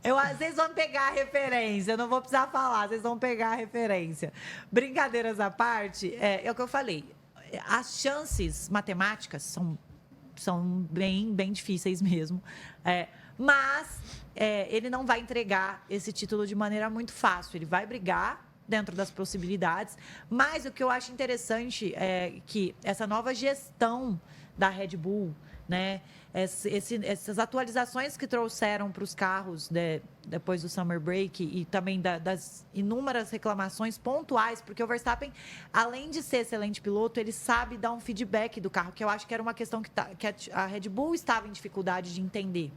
Speaker 4: Vocês vão pegar a referência, eu não vou precisar falar, vocês vão pegar a referência. Brincadeiras à parte, é o que eu falei. As chances matemáticas são bem difíceis mesmo. Mas ele não vai entregar esse título de maneira muito fácil. Ele vai brigar dentro das possibilidades. Mas o que eu acho interessante é que essa nova gestão da Red Bull, né? Essas atualizações que trouxeram para os carros depois do Summer Break e também das inúmeras reclamações pontuais, porque o Verstappen, além de ser excelente piloto, ele sabe dar um feedback do carro, que eu acho que era uma questão que a Red Bull estava em dificuldade de entender.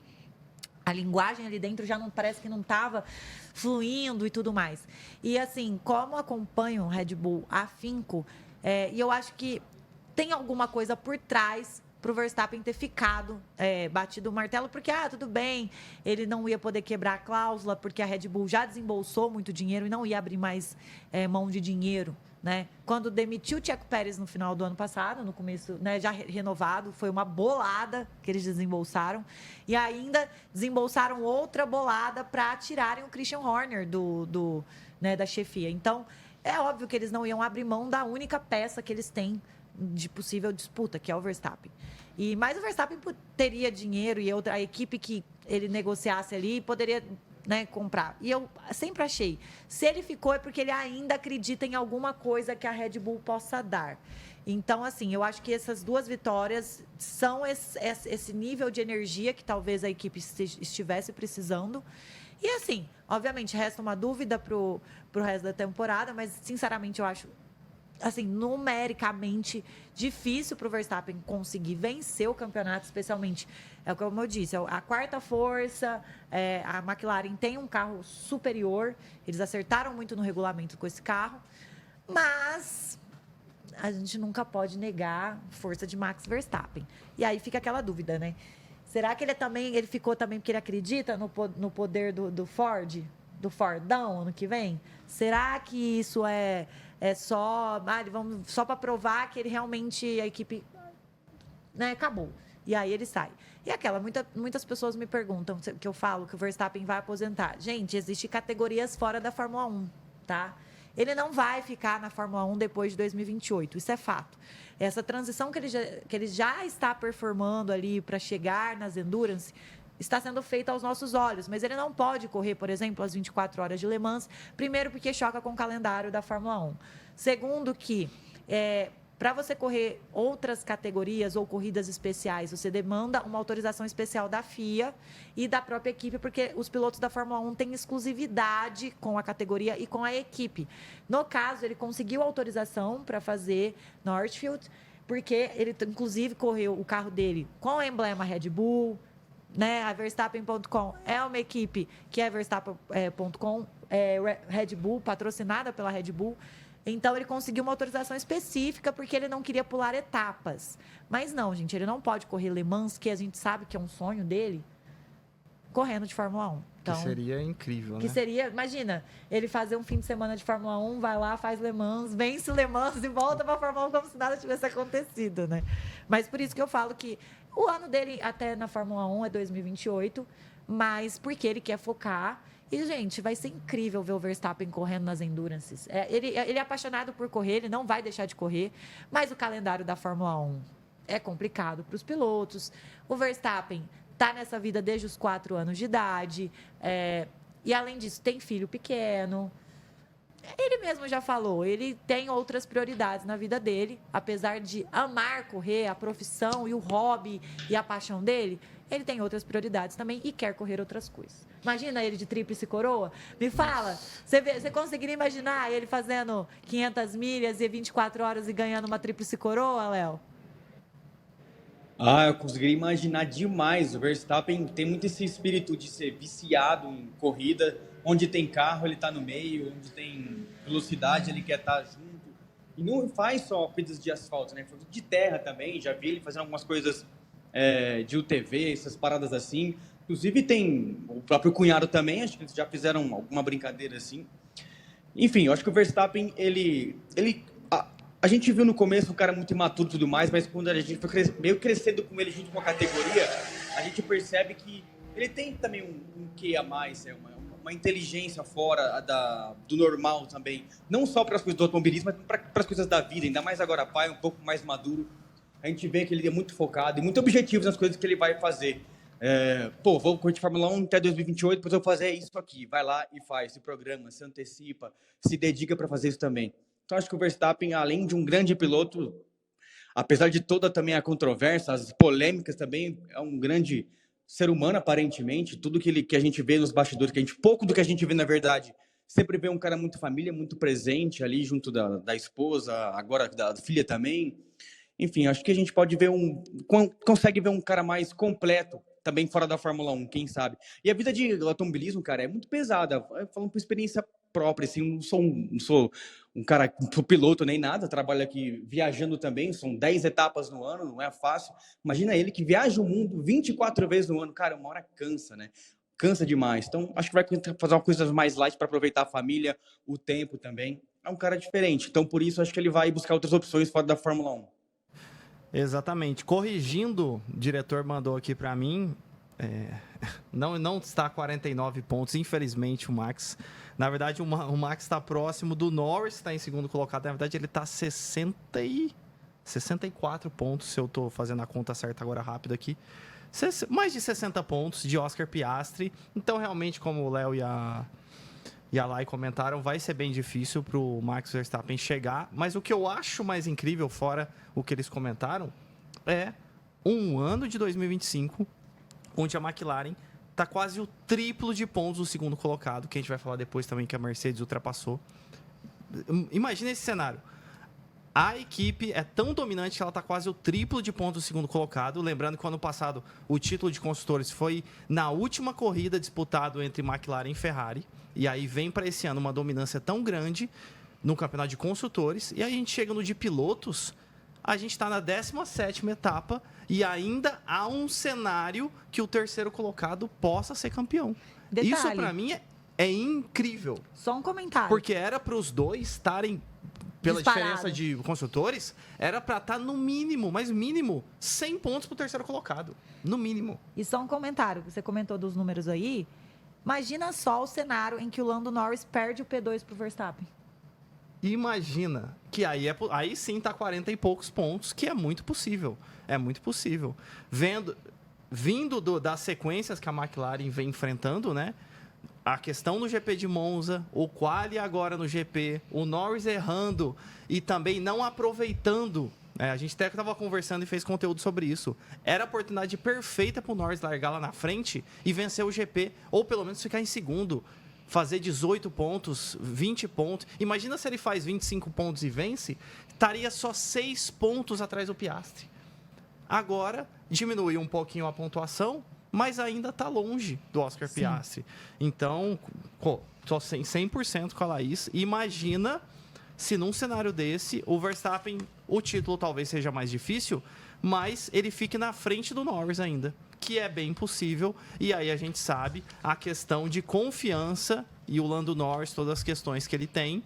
Speaker 4: A linguagem ali dentro já não parece que não estava fluindo e tudo mais. E assim, como acompanho o Red Bull afinco, e eu acho que tem alguma coisa por trás para o Verstappen ter ficado, batido o martelo, porque, tudo bem, ele não ia poder quebrar a cláusula, porque a Red Bull já desembolsou muito dinheiro e não ia abrir mais mão de dinheiro, né? Quando demitiu o Checo Pérez no final do ano passado, no começo, né, já renovado, foi uma bolada que eles desembolsaram, e ainda desembolsaram outra bolada para tirarem o Christian Horner da chefia. Então, é óbvio que eles não iam abrir mão da única peça que eles têm de possível disputa, que é o Verstappen. Mas o Verstappen teria dinheiro e a equipe que ele negociasse ali poderia, né, comprar. E eu sempre achei, se ele ficou é porque ele ainda acredita em alguma coisa que a Red Bull possa dar. Então, assim, eu acho que essas 2 vitórias são esse nível de energia que talvez a equipe estivesse precisando. E, assim, obviamente, resta uma dúvida pro resto da temporada, mas, sinceramente, eu acho, assim, numericamente difícil para o Verstappen conseguir vencer o campeonato, especialmente, como eu disse, a 4ª força, a McLaren tem um carro superior, eles acertaram muito no regulamento com esse carro, mas a gente nunca pode negar a força de Max Verstappen. E aí fica aquela dúvida, né? Será que ele ficou também porque ele acredita no poder do Ford, do Fordão, ano que vem? Será que isso é só para provar que ele realmente, a equipe, né, acabou? E aí ele sai. E muitas pessoas me perguntam, que eu falo que o Verstappen vai aposentar. Gente, existem categorias fora da Fórmula 1, tá? Ele não vai ficar na Fórmula 1 depois de 2028, isso é fato. Essa transição que ele já está performando ali para chegar nas Endurance está sendo feita aos nossos olhos, mas ele não pode correr, por exemplo, as 24 horas de Le Mans, primeiro porque choca com o calendário da Fórmula 1. Segundo que, para você correr outras categorias ou corridas especiais, você demanda uma autorização especial da FIA e da própria equipe, porque os pilotos da Fórmula 1 têm exclusividade com a categoria e com a equipe. No caso, ele conseguiu autorização para fazer Northfield, porque ele, inclusive, correu o carro dele com o emblema Red Bull, né? A Verstappen.com é uma equipe que é Verstappen.com, Red Bull, patrocinada pela Red Bull. Então, ele conseguiu uma autorização específica porque ele não queria pular etapas. Mas não, gente, ele não pode correr Le Mans, que a gente sabe que é um sonho dele, correndo de Fórmula 1. Então,
Speaker 1: que seria incrível, né?
Speaker 4: Imagina, ele fazer um fim de semana de Fórmula 1, vai lá, faz Le Mans, vence o Le Mans e volta para a Fórmula 1 como se nada tivesse acontecido, né? Mas por isso que eu falo que o ano dele até na Fórmula 1 é 2028, mas porque ele quer focar. E, gente, vai ser incrível ver o Verstappen correndo nas Endurances. Ele é apaixonado por correr, ele não vai deixar de correr, mas o calendário da Fórmula 1 é complicado para os pilotos. O Verstappen está nessa vida desde os 4 anos de idade. E, além disso, tem filho pequeno. Ele mesmo já falou, ele tem outras prioridades na vida dele, apesar de amar correr, a profissão e o hobby e a paixão dele, ele tem outras prioridades também e quer correr outras coisas. Imagina ele de tríplice coroa? Me fala, você conseguiria imaginar ele fazendo 500 milhas e 24 horas e ganhando uma tríplice coroa, Léo?
Speaker 2: Eu conseguiria imaginar demais. O Verstappen tem muito esse espírito de ser viciado em corrida. Onde tem carro, ele tá no meio. Onde tem velocidade, ele quer estar junto. E não faz só coisas de asfalto, né? Faz de terra também. Já vi ele fazendo algumas coisas de UTV, essas paradas assim. Inclusive tem o próprio cunhado também. Acho que eles já fizeram alguma brincadeira assim. Enfim, eu acho que o Verstappen, a gente viu no começo um cara muito imaturo e tudo mais, mas quando a gente foi meio crescendo com ele junto com a categoria, a gente percebe que ele tem também um quê a mais, uma inteligência fora do normal também. Não só para as coisas do automobilismo, mas para as coisas da vida, ainda mais agora pai, um pouco mais maduro. A gente vê que ele é muito focado e muito objetivo nas coisas que ele vai fazer. Vou curtir Fórmula 1 até 2028, depois eu vou fazer isso aqui. Vai lá e faz, se programa, se antecipa, se dedica para fazer isso também. Então, acho que o Verstappen, além de um grande piloto, apesar de toda também a controvérsia, as polêmicas também, é um grande ser humano, aparentemente. Tudo que a gente vê nos bastidores, pouco do que a gente vê, na verdade, sempre vê um cara muito família, muito presente ali junto da esposa, agora da filha também. Enfim, acho que a gente pode ver consegue ver um cara mais completo, também fora da Fórmula 1, quem sabe. E a vida de automobilismo, cara, é muito pesada. Falando por experiência própria, assim, não sou um cara, não sou piloto nem nada, trabalho aqui viajando também, são 10 etapas no ano, não é fácil. Imagina ele que viaja o mundo 24 vezes no ano, cara, uma hora cansa, né? Cansa demais. Então, acho que vai fazer uma coisa mais light para aproveitar a família, o tempo também. É um cara diferente, então por isso acho que ele vai buscar outras opções fora da Fórmula 1.
Speaker 1: Exatamente. Corrigindo, o diretor mandou aqui para mim, não está 49 pontos, infelizmente, o Max. Na verdade, o Max está próximo do Norris, está em segundo colocado. Na verdade, ele está 64 pontos, se eu estou fazendo a conta certa agora rápido aqui. Mais de 60 pontos de Oscar Piastri. Então, realmente, como o Léo e a Lai comentaram, vai ser bem difícil para o Max Verstappen chegar. Mas o que eu acho mais incrível, fora o que eles comentaram, é um ano de 2025, onde a McLaren está quase o triplo de pontos do segundo colocado, que a gente vai falar depois também que a Mercedes ultrapassou. Imagina esse cenário. A equipe é tão dominante que ela está quase o triplo de pontos do segundo colocado. Lembrando que ano passado o título de construtores foi na última corrida disputado entre McLaren e Ferrari. E aí vem para esse ano uma dominância tão grande no campeonato de construtores. E aí a gente chega no de pilotos, a gente está na 17ª etapa e ainda há um cenário que o terceiro colocado possa ser campeão.
Speaker 4: Detalhe.
Speaker 1: Isso para mim é incrível.
Speaker 4: Só um comentário.
Speaker 1: Porque era para os dois estarem, pela
Speaker 4: Disparado.
Speaker 1: diferença de construtores, era para estar no mínimo, mas mínimo, 100 pontos para o terceiro colocado. No mínimo.
Speaker 4: E só um comentário, você comentou dos números aí. Imagina só o cenário em que o Lando Norris perde o P2 pro Verstappen.
Speaker 1: Imagina que aí sim tá 40 e poucos pontos, que é muito possível. É muito possível. Vindo das sequências que a McLaren vem enfrentando, né? A questão no GP de Monza, o quali agora no GP, o Norris errando e também não aproveitando. A gente até estava conversando e fez conteúdo sobre isso. Era a oportunidade perfeita para o Norris largar lá na frente e vencer o GP, ou pelo menos ficar em segundo. Fazer 18 pontos, 20 pontos. Imagina se ele faz 25 pontos e vence, estaria só 6 pontos atrás do Piastri. Agora, diminuiu um pouquinho a pontuação, mas ainda está longe do Oscar Piastri. Então, só 100% com a Laís. Imagina se num cenário desse, o Verstappen, o título talvez seja mais difícil, mas ele fique na frente do Norris ainda, que é bem possível. E aí a gente sabe a questão de confiança e o Lando Norris, todas as questões que ele tem,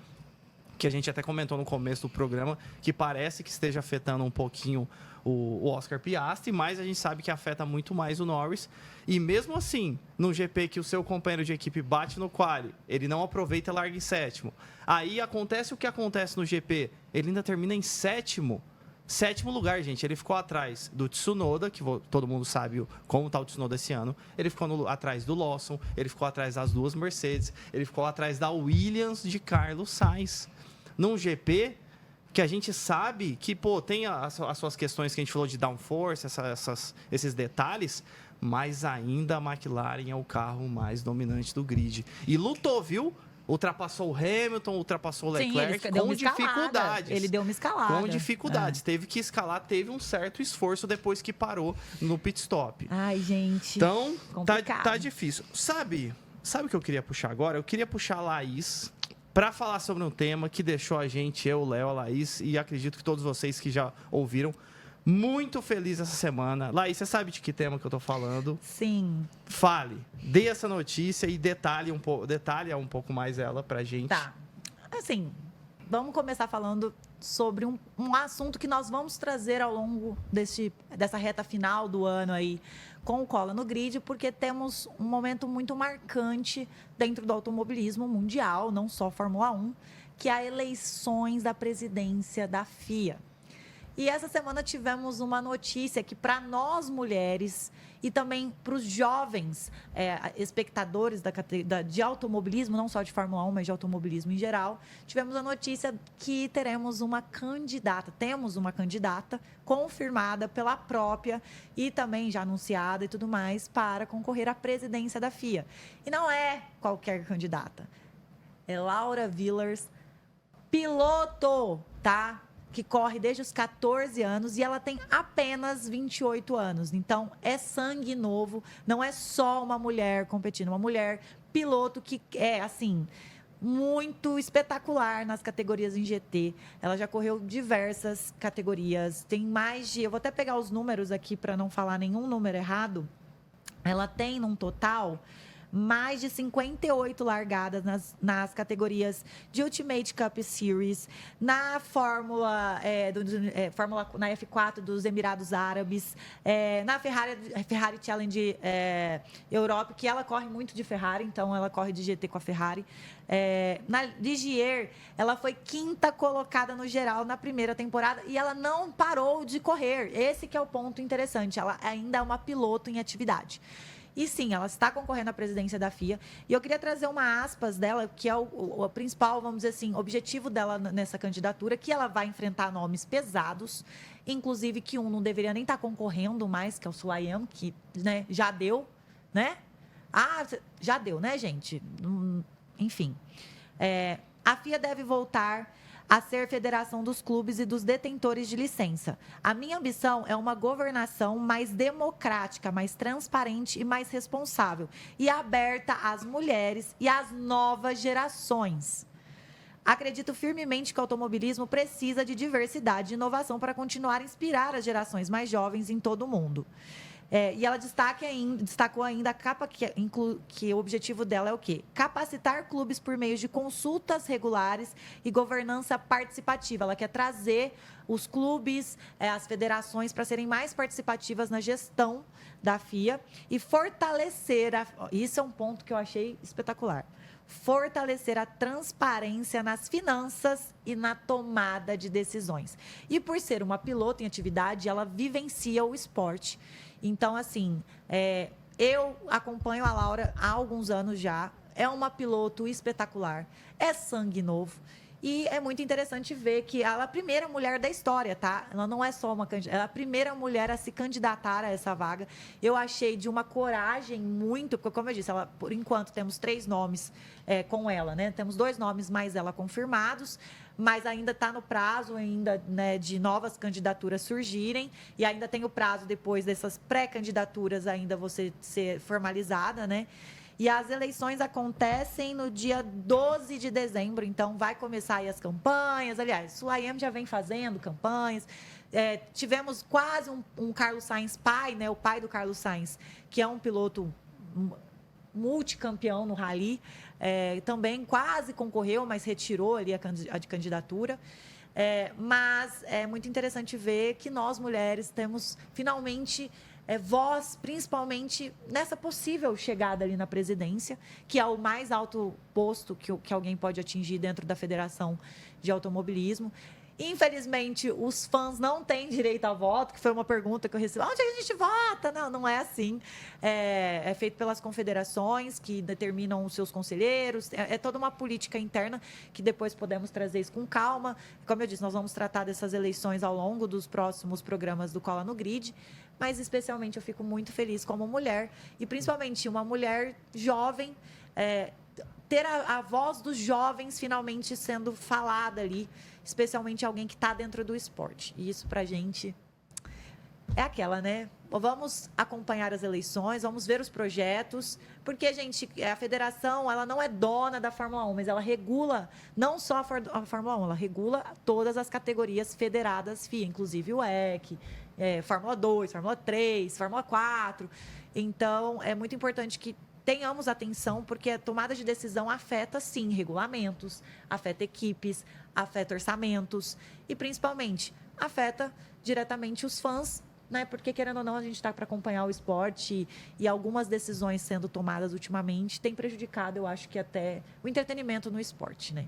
Speaker 1: que a gente até comentou no começo do programa, que parece que esteja afetando um pouquinho o Oscar Piastri, mas a gente sabe que afeta muito mais o Norris. E mesmo assim, no GP que o seu companheiro de equipe bate no quali, ele não aproveita e larga em sétimo. Aí acontece o que acontece no GP, ele ainda termina em sétimo. 7º lugar, gente. Ele ficou atrás do Tsunoda, que todo mundo sabe como está o Tsunoda esse ano. Ele ficou atrás do Lawson, ele ficou atrás das 2 Mercedes, ele ficou atrás da Williams de Carlos Sainz. Num GP que a gente sabe que, tem as suas questões que a gente falou de downforce, esses detalhes, mas ainda a McLaren é o carro mais dominante do grid. E lutou, viu? Ultrapassou o Hamilton, ultrapassou o Leclerc com dificuldades.
Speaker 4: Ele deu uma escalada.
Speaker 1: Com dificuldades. Teve que escalar, teve um certo esforço depois que parou no pit stop.
Speaker 4: Ai, gente.
Speaker 1: Então,
Speaker 4: complicado.
Speaker 1: tá difícil. Sabe o que eu queria puxar agora? Eu queria puxar a Laís para falar sobre um tema que deixou a gente, eu, o Léo, a Laís, e acredito que todos vocês que já ouviram, muito feliz essa semana. Laís, você sabe de que tema que eu tô falando?
Speaker 4: Sim.
Speaker 1: Fale, dê essa notícia e detalhe um pouco mais ela pra gente.
Speaker 4: Tá. Assim, vamos começar falando sobre um assunto que nós vamos trazer ao longo dessa reta final do ano aí com o Cola no Grid, porque temos um momento muito marcante dentro do automobilismo mundial, não só Fórmula 1, que é as eleições da presidência da FIA. E essa semana tivemos uma notícia que, para nós mulheres e também para os jovens espectadores de automobilismo, não só de Fórmula 1, mas de automobilismo em geral, tivemos a notícia que temos uma candidata confirmada pela própria e também já anunciada e tudo mais para concorrer à presidência da FIA. E não é qualquer candidata, é Laura Villers, piloto, tá? Que corre desde os 14 anos e ela tem apenas 28 anos. Então, é sangue novo, não é só uma mulher competindo, uma mulher piloto que é, assim, muito espetacular nas categorias em GT. Ela já correu diversas categorias, tem mais de... Eu vou até pegar os números aqui para não falar nenhum número errado. Ela tem, num total, mais de 58 largadas nas categorias de Ultimate Cup Series, na Fórmula na F4 dos Emirados Árabes, na Ferrari Challenge Europe, que ela corre muito de Ferrari, então ela corre de GT com a Ferrari. Na Ligier, ela foi 5ª colocada no geral na primeira temporada e ela não parou de correr. Esse que é o ponto interessante, ela ainda é uma piloto em atividade. E sim, ela está concorrendo à presidência da FIA. E eu queria trazer uma aspas dela, que é o principal, vamos dizer assim, objetivo dela nessa candidatura, que ela vai enfrentar nomes pesados, inclusive que não deveria nem estar concorrendo mais, que é o Sulayem, que, né, já deu, né? Já deu, né, gente? Enfim. A FIA deve voltar a ser federação dos clubes e dos detentores de licença. A minha ambição é uma governação mais democrática, mais transparente e mais responsável, e aberta às mulheres e às novas gerações. Acredito firmemente que o automobilismo precisa de diversidade e inovação para continuar a inspirar as gerações mais jovens em todo o mundo. E ela destacou ainda que o objetivo dela é o quê? Capacitar clubes por meio de consultas regulares e governança participativa. Ela quer trazer os clubes, as federações, para serem mais participativas na gestão da FIA e fortalecer, isso é um ponto que eu achei espetacular, fortalecer a transparência nas finanças e na tomada de decisões. E por ser uma piloto em atividade, ela vivencia o esporte. Então, assim, eu acompanho a Laura há alguns anos já. É uma piloto espetacular. É sangue novo. E é muito interessante ver que ela é a primeira mulher da história, tá? Ela não é só uma candidata, ela é a primeira mulher a se candidatar a essa vaga. Eu achei de uma coragem muito... Porque, como eu disse, ela, por enquanto, temos 3 nomes com ela, né? Temos 2 nomes mais ela confirmados, mas ainda está no prazo ainda, né, de novas candidaturas surgirem e ainda tem o prazo depois dessas pré-candidaturas ainda você ser formalizada, né? E as eleições acontecem no dia 12 de dezembro, então vai começar aí as campanhas. Aliás, o Sulayem já vem fazendo campanhas. Tivemos quase um Carlos Sainz pai, né? O pai do Carlos Sainz, que é um piloto multicampeão no rally, também quase concorreu, mas retirou ali a candidatura. Mas é muito interessante ver que nós, mulheres, temos finalmente voz, principalmente nessa possível chegada ali na presidência, que é o mais alto posto que alguém pode atingir dentro da Federação de Automobilismo. Infelizmente, os fãs não têm direito ao voto, que foi uma pergunta que eu recebi. Onde a gente vota? Não, não é assim. É feito pelas confederações que determinam os seus conselheiros. É toda uma política interna que depois podemos trazer isso com calma. Como eu disse, nós vamos tratar dessas eleições ao longo dos próximos programas do Cola no Grid. Mas, especialmente, eu fico muito feliz como mulher. E, principalmente, uma mulher jovem, ter a voz dos jovens finalmente sendo falada ali, especialmente alguém que está dentro do esporte. E isso, pra gente, é aquela, né? Vamos acompanhar as eleições, vamos ver os projetos, porque, gente, a federação, ela não é dona da Fórmula 1, mas ela regula não só a Fórmula 1, ela regula todas as categorias federadas FIA, inclusive o WEC, Fórmula 2, Fórmula 3, Fórmula 4. Então, é muito importante que tenhamos atenção, porque a tomada de decisão afeta, sim, regulamentos, afeta equipes, afeta orçamentos e, principalmente, afeta diretamente os fãs, né? Porque, querendo ou não, a gente está para acompanhar o esporte e algumas decisões sendo tomadas ultimamente têm prejudicado, eu acho que até o entretenimento no esporte, né?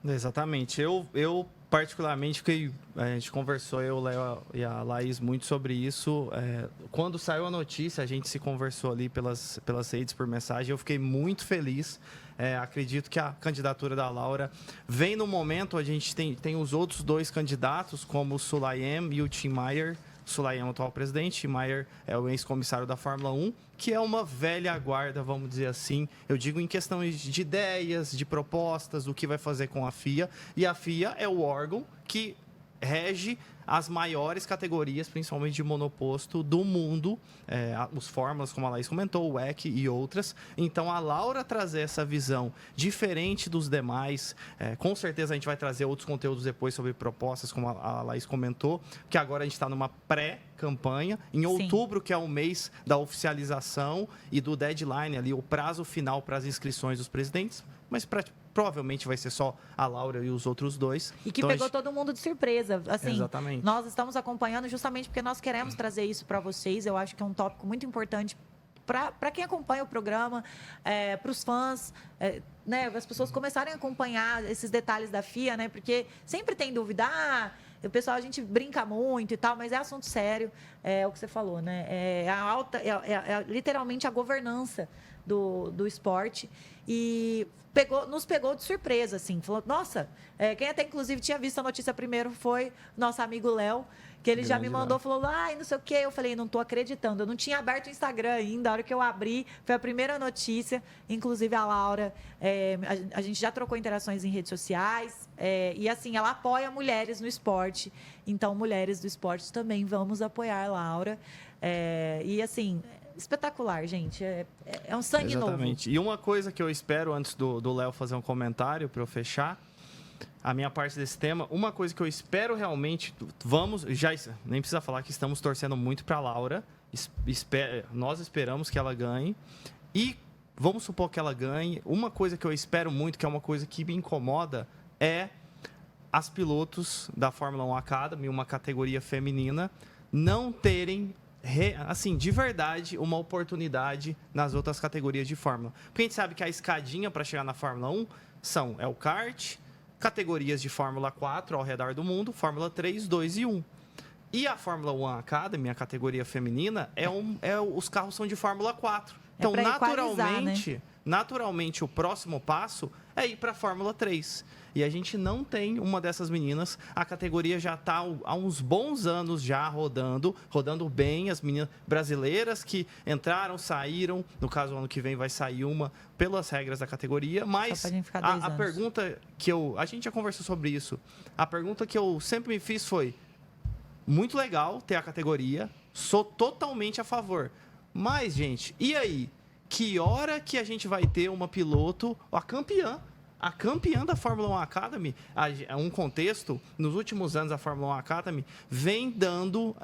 Speaker 1: Exatamente. Eu particularmente, fiquei, a gente conversou, eu, o Léo e a Laís, muito sobre isso. Quando saiu a notícia, a gente se conversou ali pelas redes, por mensagem. Eu fiquei muito feliz. Acredito que a candidatura da Laura vem no momento, a gente tem os outros dois candidatos, como o Sulayem e o Tim Meyer. O Sulayem é o atual presidente, Tim Meyer é o ex-comissário da Fórmula 1, que é uma velha guarda, vamos dizer assim. Eu digo em questões de ideias, de propostas, do que vai fazer com a FIA. E a FIA é o órgão que rege as maiores categorias, principalmente de monoposto do mundo, os fórmulas, como a Laís comentou, o WEC e outras. Então, a Laura trazer essa visão diferente dos demais, com certeza a gente vai trazer outros conteúdos depois sobre propostas, como a Laís comentou, que agora a gente está numa pré-campanha, em outubro, que é o mês da oficialização e do deadline ali, o prazo final para as inscrições dos presidentes, mas provavelmente vai ser só a Laura e os outros dois.
Speaker 4: E que então, pegou todo mundo de surpresa. Assim,
Speaker 1: exatamente.
Speaker 4: Nós estamos acompanhando justamente porque nós queremos trazer isso para vocês. Eu acho que é um tópico muito importante para quem acompanha o programa, para os fãs, né, as pessoas começarem a acompanhar esses detalhes da FIA, né? Porque sempre tem dúvida. O pessoal, a gente brinca muito e tal, mas é assunto sério. É o que você falou, né? Literalmente a governança do esporte. E nos pegou de surpresa, assim. Falou, nossa, quem até inclusive tinha visto a notícia primeiro foi nosso amigo Léo, que ele já me mandou, falou, não sei o quê. Eu falei, não tô acreditando. Eu não tinha aberto o Instagram ainda. A hora que eu abri, foi a primeira notícia. Inclusive, a Laura, a gente já trocou interações em redes sociais. E, assim, ela apoia mulheres no esporte. Então, mulheres do esporte também vamos apoiar a Laura. E, assim, espetacular, gente. É um sangue novo.
Speaker 1: Exatamente. E uma coisa que eu espero, antes do Léo fazer um comentário para eu fechar a minha parte desse tema, uma coisa que eu espero realmente, nem precisa falar que estamos torcendo muito para a Laura, nós esperamos que ela ganhe, e vamos supor que ela ganhe, uma coisa que eu espero muito, que é uma coisa que me incomoda, é as pilotos da Fórmula 1 Academy, uma categoria feminina, não terem assim, de verdade, uma oportunidade nas outras categorias de Fórmula. Porque a gente sabe que a escadinha para chegar na Fórmula 1 é o kart, categorias de Fórmula 4 ao redor do mundo, Fórmula 3, 2 e 1. E a Fórmula 1 Academy, a categoria feminina, os carros são de Fórmula 4. Então, naturalmente, o próximo passo é ir para a Fórmula 3. E a gente não tem uma dessas meninas. A categoria já está há uns bons anos já rodando bem. As meninas brasileiras que entraram, saíram. No caso, ano que vem vai sair uma pelas regras da categoria. Mas a pergunta que a gente já conversou sobre isso. A pergunta que eu sempre me fiz foi: muito legal ter a categoria, sou totalmente a favor. Mas, gente, e aí? Que hora que a gente vai ter uma piloto, a campeã da Fórmula 1 Academy? Um contexto, nos últimos anos a Fórmula 1 Academy vem dando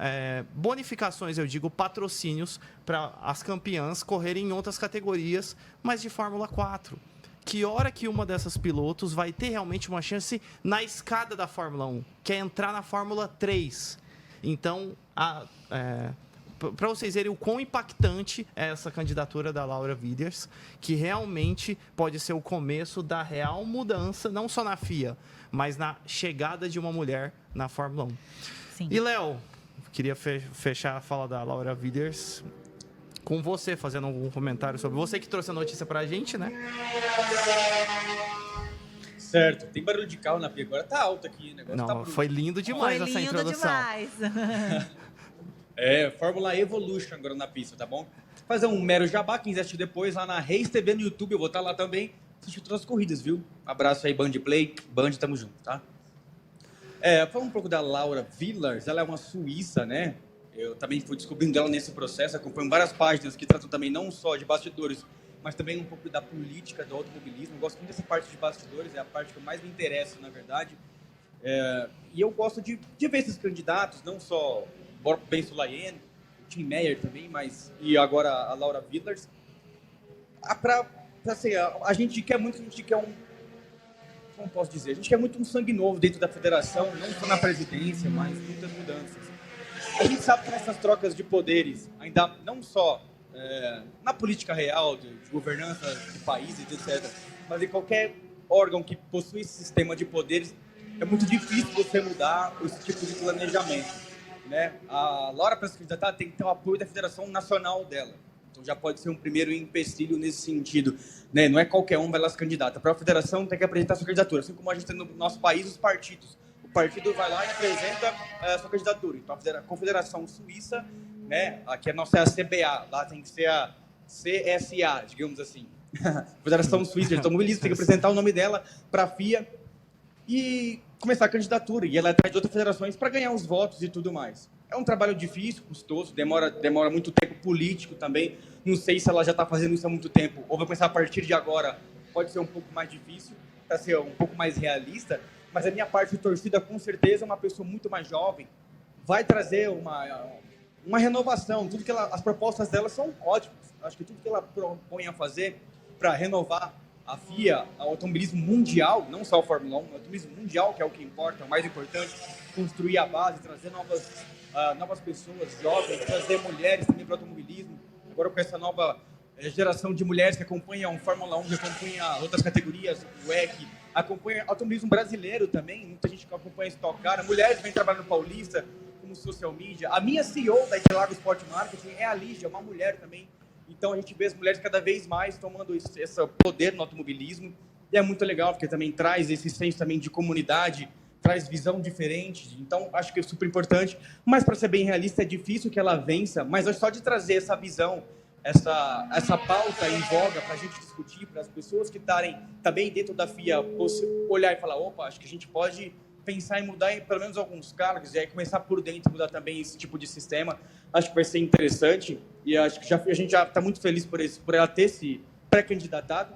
Speaker 1: bonificações, eu digo patrocínios, para as campeãs correrem em outras categorias, mas de Fórmula 4. Que hora que uma dessas pilotos vai ter realmente uma chance na escada da Fórmula 1, que é entrar na Fórmula 3? Então, para vocês verem o quão impactante é essa candidatura da Laura Vidiers, que realmente pode ser o começo da real mudança, não só na FIA, mas na chegada de uma mulher na Fórmula 1.
Speaker 4: Sim.
Speaker 1: E, Léo, queria fechar a fala da Laura Vidiers com você, fazendo algum comentário sobre você que trouxe a notícia pra gente, né?
Speaker 2: Certo. Tem barulho de carro na pia agora. Tá alto aqui o negócio.
Speaker 1: Não,
Speaker 2: tá bruto.
Speaker 1: foi lindo demais
Speaker 4: Foi
Speaker 1: essa
Speaker 4: lindo
Speaker 1: introdução.
Speaker 4: demais.
Speaker 2: Fórmula Evolution agora na pista, tá bom? Fazer um mero jabá, quem quiser assistir depois lá na Race TV no YouTube, eu vou estar lá também, assistir todas as corridas, viu? Abraço aí, Band Play, Band, tamo junto, tá? Falando um pouco da Laura Vidiers, ela é uma suíça, né? Eu também fui descobrindo ela nesse processo, acompanho várias páginas que tratam também não só de bastidores, mas também um pouco da política, do automobilismo. Eu gosto muito dessa parte de bastidores, é a parte que mais me interessa, na verdade. E eu gosto de ver esses candidatos, não só o Ben Sulayem, o Tim Meyer também, e agora a Laura Vidiers. Assim, a gente quer muito, como posso dizer? A gente quer muito um sangue novo dentro da federação, não só na presidência, mas muitas mudanças. A gente sabe que nessas trocas de poderes, ainda não só na política real, de governança de países, etc., mas em qualquer órgão que possui esse sistema de poderes, é muito difícil você mudar esse tipo de planejamento, né? A Laura, para se candidatar, tem que ter o apoio da Federação Nacional dela. Então já pode ser um primeiro empecilho nesse sentido, né? Não é qualquer um vai lá se candidata. Para a federação tem que apresentar sua candidatura, assim como a gente tem no nosso país os partidos. O partido vai lá e apresenta a sua candidatura. Então a Confederação Suíça, né? Aqui a nossa é a CBA, lá tem que ser a CSA, digamos assim. Federação Suíça de Automobilismo tem que apresentar o nome dela para a FIA e começar a candidatura. E ela é atrás de outras federações para ganhar os votos e tudo mais. É um trabalho difícil, custoso, demora muito tempo político também. Não sei se ela já está fazendo isso há muito tempo ou vai começar a partir de agora. Pode ser um pouco mais difícil, para ser um pouco mais realista. Mas a minha parte de torcida, com certeza, é uma pessoa muito mais jovem. Vai trazer uma renovação. As propostas dela são ótimas. Acho que tudo que ela propõe a fazer para renovar a FIA, o automobilismo mundial, não só a Fórmula 1, o automobilismo mundial, que é o que importa, é o mais importante, construir a base, trazer novas pessoas jovens, trazer mulheres também para o automobilismo. Agora com essa nova geração de mulheres que acompanham a Fórmula 1, que acompanha outras categorias, o WEC, acompanha automobilismo brasileiro também, muita gente que acompanha Stock Car, mulheres vêm trabalhar no Paulista, como social media. A minha CEO da Interlagos Sport Marketing é a Lígia, uma mulher também. Então a gente vê as mulheres cada vez mais tomando esse poder no automobilismo. E é muito legal, porque também traz esse senso também de comunidade, traz visão diferente. Então acho que é super importante. Mas para ser bem realista, é difícil que ela vença, mas só de trazer essa visão, essa pauta em voga para a gente discutir, para as pessoas que estarem também dentro da FIA olhar e falar, opa, acho que a gente pode pensar em mudar em pelo menos alguns cargos e aí começar por dentro, mudar também esse tipo de sistema. Acho que vai ser interessante e acho que a gente já está muito feliz por ela ter se pré-candidatado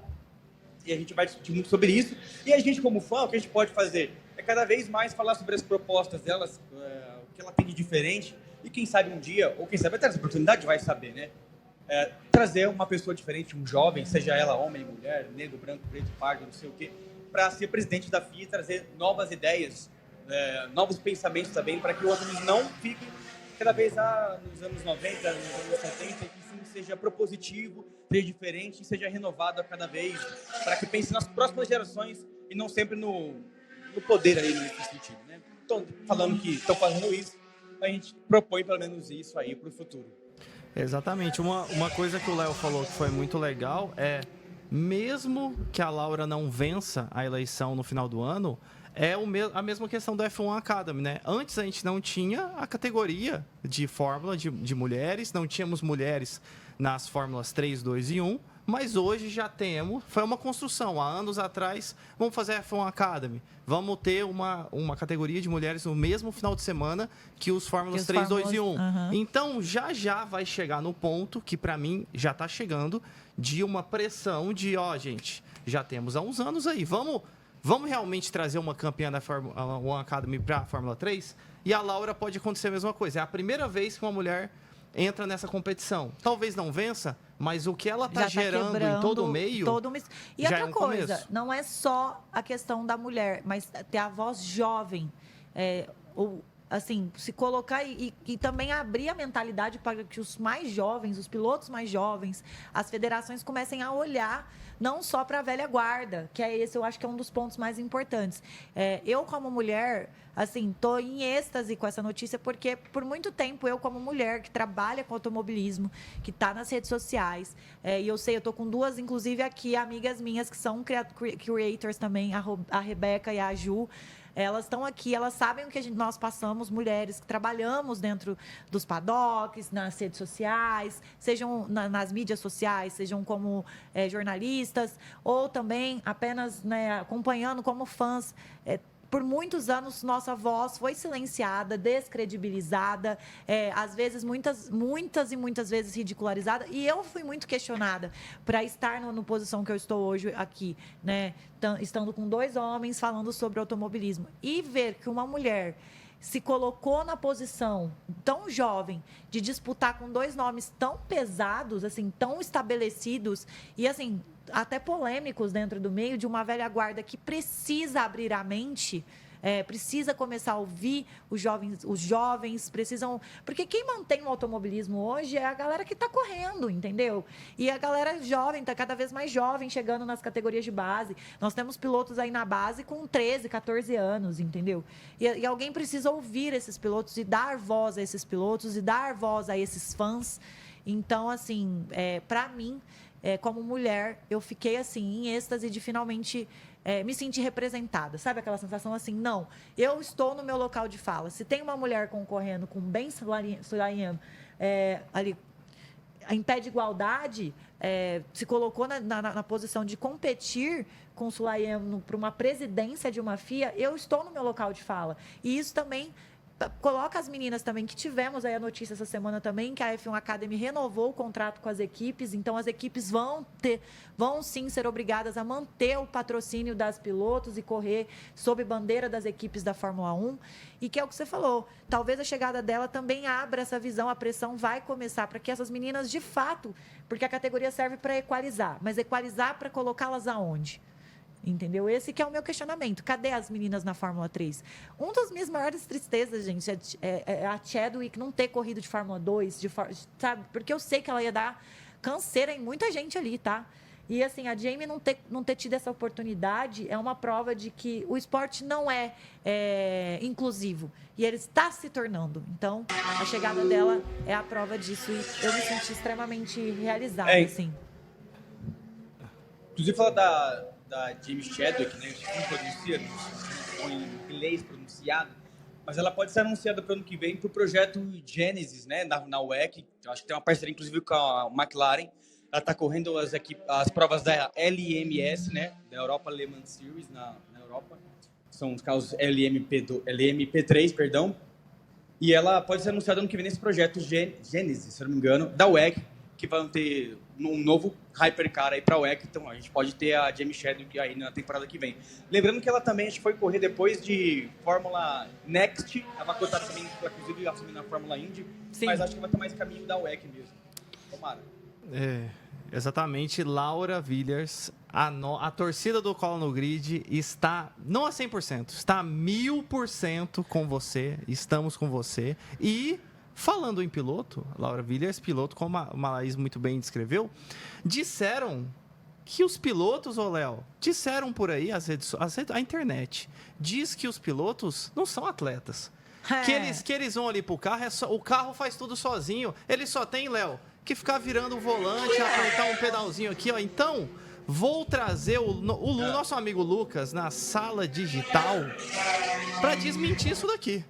Speaker 2: e a gente vai discutir muito sobre isso. E a gente, como fã, o que a gente pode fazer é cada vez mais falar sobre as propostas delas, o que ela tem de diferente e quem sabe um dia, ou quem sabe até essa oportunidade vai saber, né? Trazer uma pessoa diferente, um jovem, seja ela homem, mulher, negro, branco, preto, pardo, não sei o quê, para ser presidente da FIA e trazer novas ideias, novos pensamentos também, para que o automobilismo não fique cada vez nos anos 90, nos anos 70, que sim seja propositivo, seja diferente e seja renovado a cada vez, para que pense nas próximas gerações e não sempre no poder aí nesse sentido, né? Estão falando que estão fazendo isso, a gente propõe pelo menos isso aí para o futuro.
Speaker 1: Exatamente. Uma coisa que o Léo falou que foi muito legal é, mesmo que a Laura não vença a eleição no final do ano, a mesma questão do F1 Academy, né? Antes a gente não tinha a categoria de fórmula de mulheres, não tínhamos mulheres nas fórmulas 3, 2 e 1, mas hoje já temos, foi uma construção. Há anos atrás, vamos fazer a F1 Academy, vamos ter uma categoria de mulheres no mesmo final de semana que os fórmulas 3, 2 e 1.
Speaker 4: Uhum.
Speaker 1: Então, já vai chegar no ponto, que para mim já está chegando, de uma pressão de, gente, já temos há uns anos aí, vamos realmente trazer uma campeã da Fórmula 1 Academy para a Fórmula 3? E a Laura pode acontecer a mesma coisa. É a primeira vez que uma mulher entra nessa competição. Talvez não vença, mas o que ela está gerando em todo o meio
Speaker 4: E
Speaker 1: já
Speaker 4: outra
Speaker 1: é um
Speaker 4: coisa,
Speaker 1: começo.
Speaker 4: não é só a questão da mulher, mas ter a voz jovem. assim, se colocar e também abrir a mentalidade para que os mais jovens, os pilotos mais jovens, as federações comecem a olhar não só para a velha guarda, que é esse, eu acho que é um dos pontos mais importantes. Eu, como mulher, assim, tô em êxtase com essa notícia, porque por muito tempo eu, como mulher que trabalha com automobilismo, que está nas redes sociais, e eu sei, eu tô com duas, inclusive aqui, amigas minhas que são creators também, a Rebeca e a Ju. Elas estão aqui, elas sabem o que nós passamos, mulheres que trabalhamos dentro dos paddocks, nas redes sociais, sejam nas mídias sociais, sejam como jornalistas, ou também apenas, né, acompanhando como fãs. Por muitos anos, nossa voz foi silenciada, descredibilizada, às vezes, muitas vezes ridicularizada. E eu fui muito questionada para estar na posição que eu estou hoje aqui, né? Estando com 2 homens falando sobre automobilismo. E ver que uma mulher se colocou na posição tão jovem de disputar com 2 nomes tão pesados, assim, tão estabelecidos e, assim, até polêmicos dentro do meio, de uma velha guarda que precisa abrir a mente, precisa começar a ouvir os jovens precisam... Porque quem mantém o automobilismo hoje é a galera que está correndo, entendeu? E a galera jovem, está cada vez mais jovem, chegando nas categorias de base. Nós temos pilotos aí na base com 13, 14 anos, entendeu? E alguém precisa ouvir esses pilotos e dar voz a esses pilotos e dar voz a esses fãs. Então, assim, para mim... como mulher, eu fiquei assim, em êxtase de finalmente me sentir representada. Sabe aquela sensação assim? Não, eu estou no meu local de fala. Se tem uma mulher concorrendo com Ben Sulayem ali em pé de igualdade, se colocou na posição de competir com o Sulayem para uma presidência de uma FIA, eu estou no meu local de fala. E isso também... coloca as meninas também, que tivemos aí a notícia essa semana também, que a F1 Academy renovou o contrato com as equipes, então as equipes vão sim ser obrigadas a manter o patrocínio das pilotos e correr sob bandeira das equipes da Fórmula 1, e que é o que você falou, talvez a chegada dela também abra essa visão, a pressão vai começar para que essas meninas de fato, porque a categoria serve para equalizar, mas equalizar para colocá-las aonde? Entendeu? Esse que é o meu questionamento. Cadê as meninas na Fórmula 3? Uma das minhas maiores tristezas, gente, é a Chadwick não ter corrido de Fórmula 2, sabe? Porque eu sei que ela ia dar canseira em muita gente ali, tá? E, assim, a Jamie não ter tido essa oportunidade é uma prova de que o esporte não é inclusivo. E ele está se tornando. Então, a chegada dela é a prova disso. E eu me senti extremamente realizada, assim.
Speaker 2: Inclusive, falar da Jamie Chadwick, né? Não pronuncia, em inglês pronunciado, mas ela pode ser anunciada para o ano que vem para o projeto Genesis, né? Na WEC. Eu acho que tem uma parceria, inclusive, com a McLaren. Ela está correndo as provas da LMS, né? Da Europa Le Mans Series na Europa. São os carros LMP3, perdão. E ela pode ser anunciada ano que vem nesse projeto Genesis, se não me engano, da WEC, que vai ter um novo hypercar aí para a WEC, então a gente pode ter a Jamie Chadwick aí na temporada que vem. Lembrando que ela também acho que foi correr depois de Fórmula Next, ela vai cotar também, inclusive, assumir na Fórmula Indy, sim, mas acho que vai ter mais caminho da WEC mesmo. Tomara.
Speaker 1: Exatamente, Laura Villers, a torcida do Cola no Grid está, não a 100%, está a 1000% com você, estamos com você. E falando em piloto, Laura Villers, piloto, como a Laís muito bem descreveu, disseram que os pilotos, Léo, disseram por aí, a internet, diz que os pilotos não são atletas. Que eles vão ali pro carro, o carro faz tudo sozinho, ele só tem, Léo, que ficar virando o volante, apertar um pedalzinho aqui, ó. Então, vou trazer o nosso amigo Lucas na sala digital para desmentir isso daqui.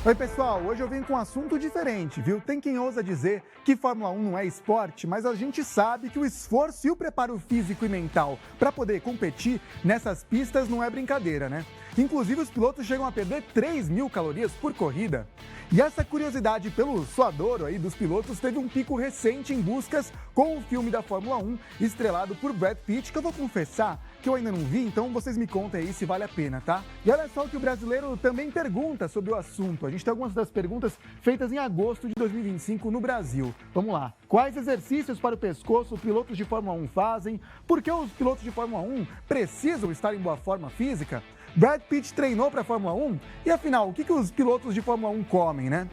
Speaker 7: Oi, pessoal, hoje eu venho com um assunto diferente, viu? Tem quem ousa dizer que Fórmula 1 não é esporte, mas a gente sabe que o esforço e o preparo físico e mental para poder competir nessas pistas não é brincadeira, né? Inclusive, os pilotos chegam a perder 3.000 calorias por corrida. E essa curiosidade pelo suadouro aí dos pilotos teve um pico recente em buscas com o filme da Fórmula 1, estrelado por Brad Pitt, que eu vou confessar que eu ainda não vi, então vocês me contem aí se vale a pena, tá? E olha só o que o brasileiro também pergunta sobre o assunto. A gente tem algumas das perguntas feitas em agosto de 2025 no Brasil. Vamos lá. Quais exercícios para o pescoço pilotos de Fórmula 1 fazem? Por que os pilotos de Fórmula 1 precisam estar em boa forma física? Brad Pitt treinou para a Fórmula 1? E afinal, o que os pilotos de Fórmula 1 comem, né?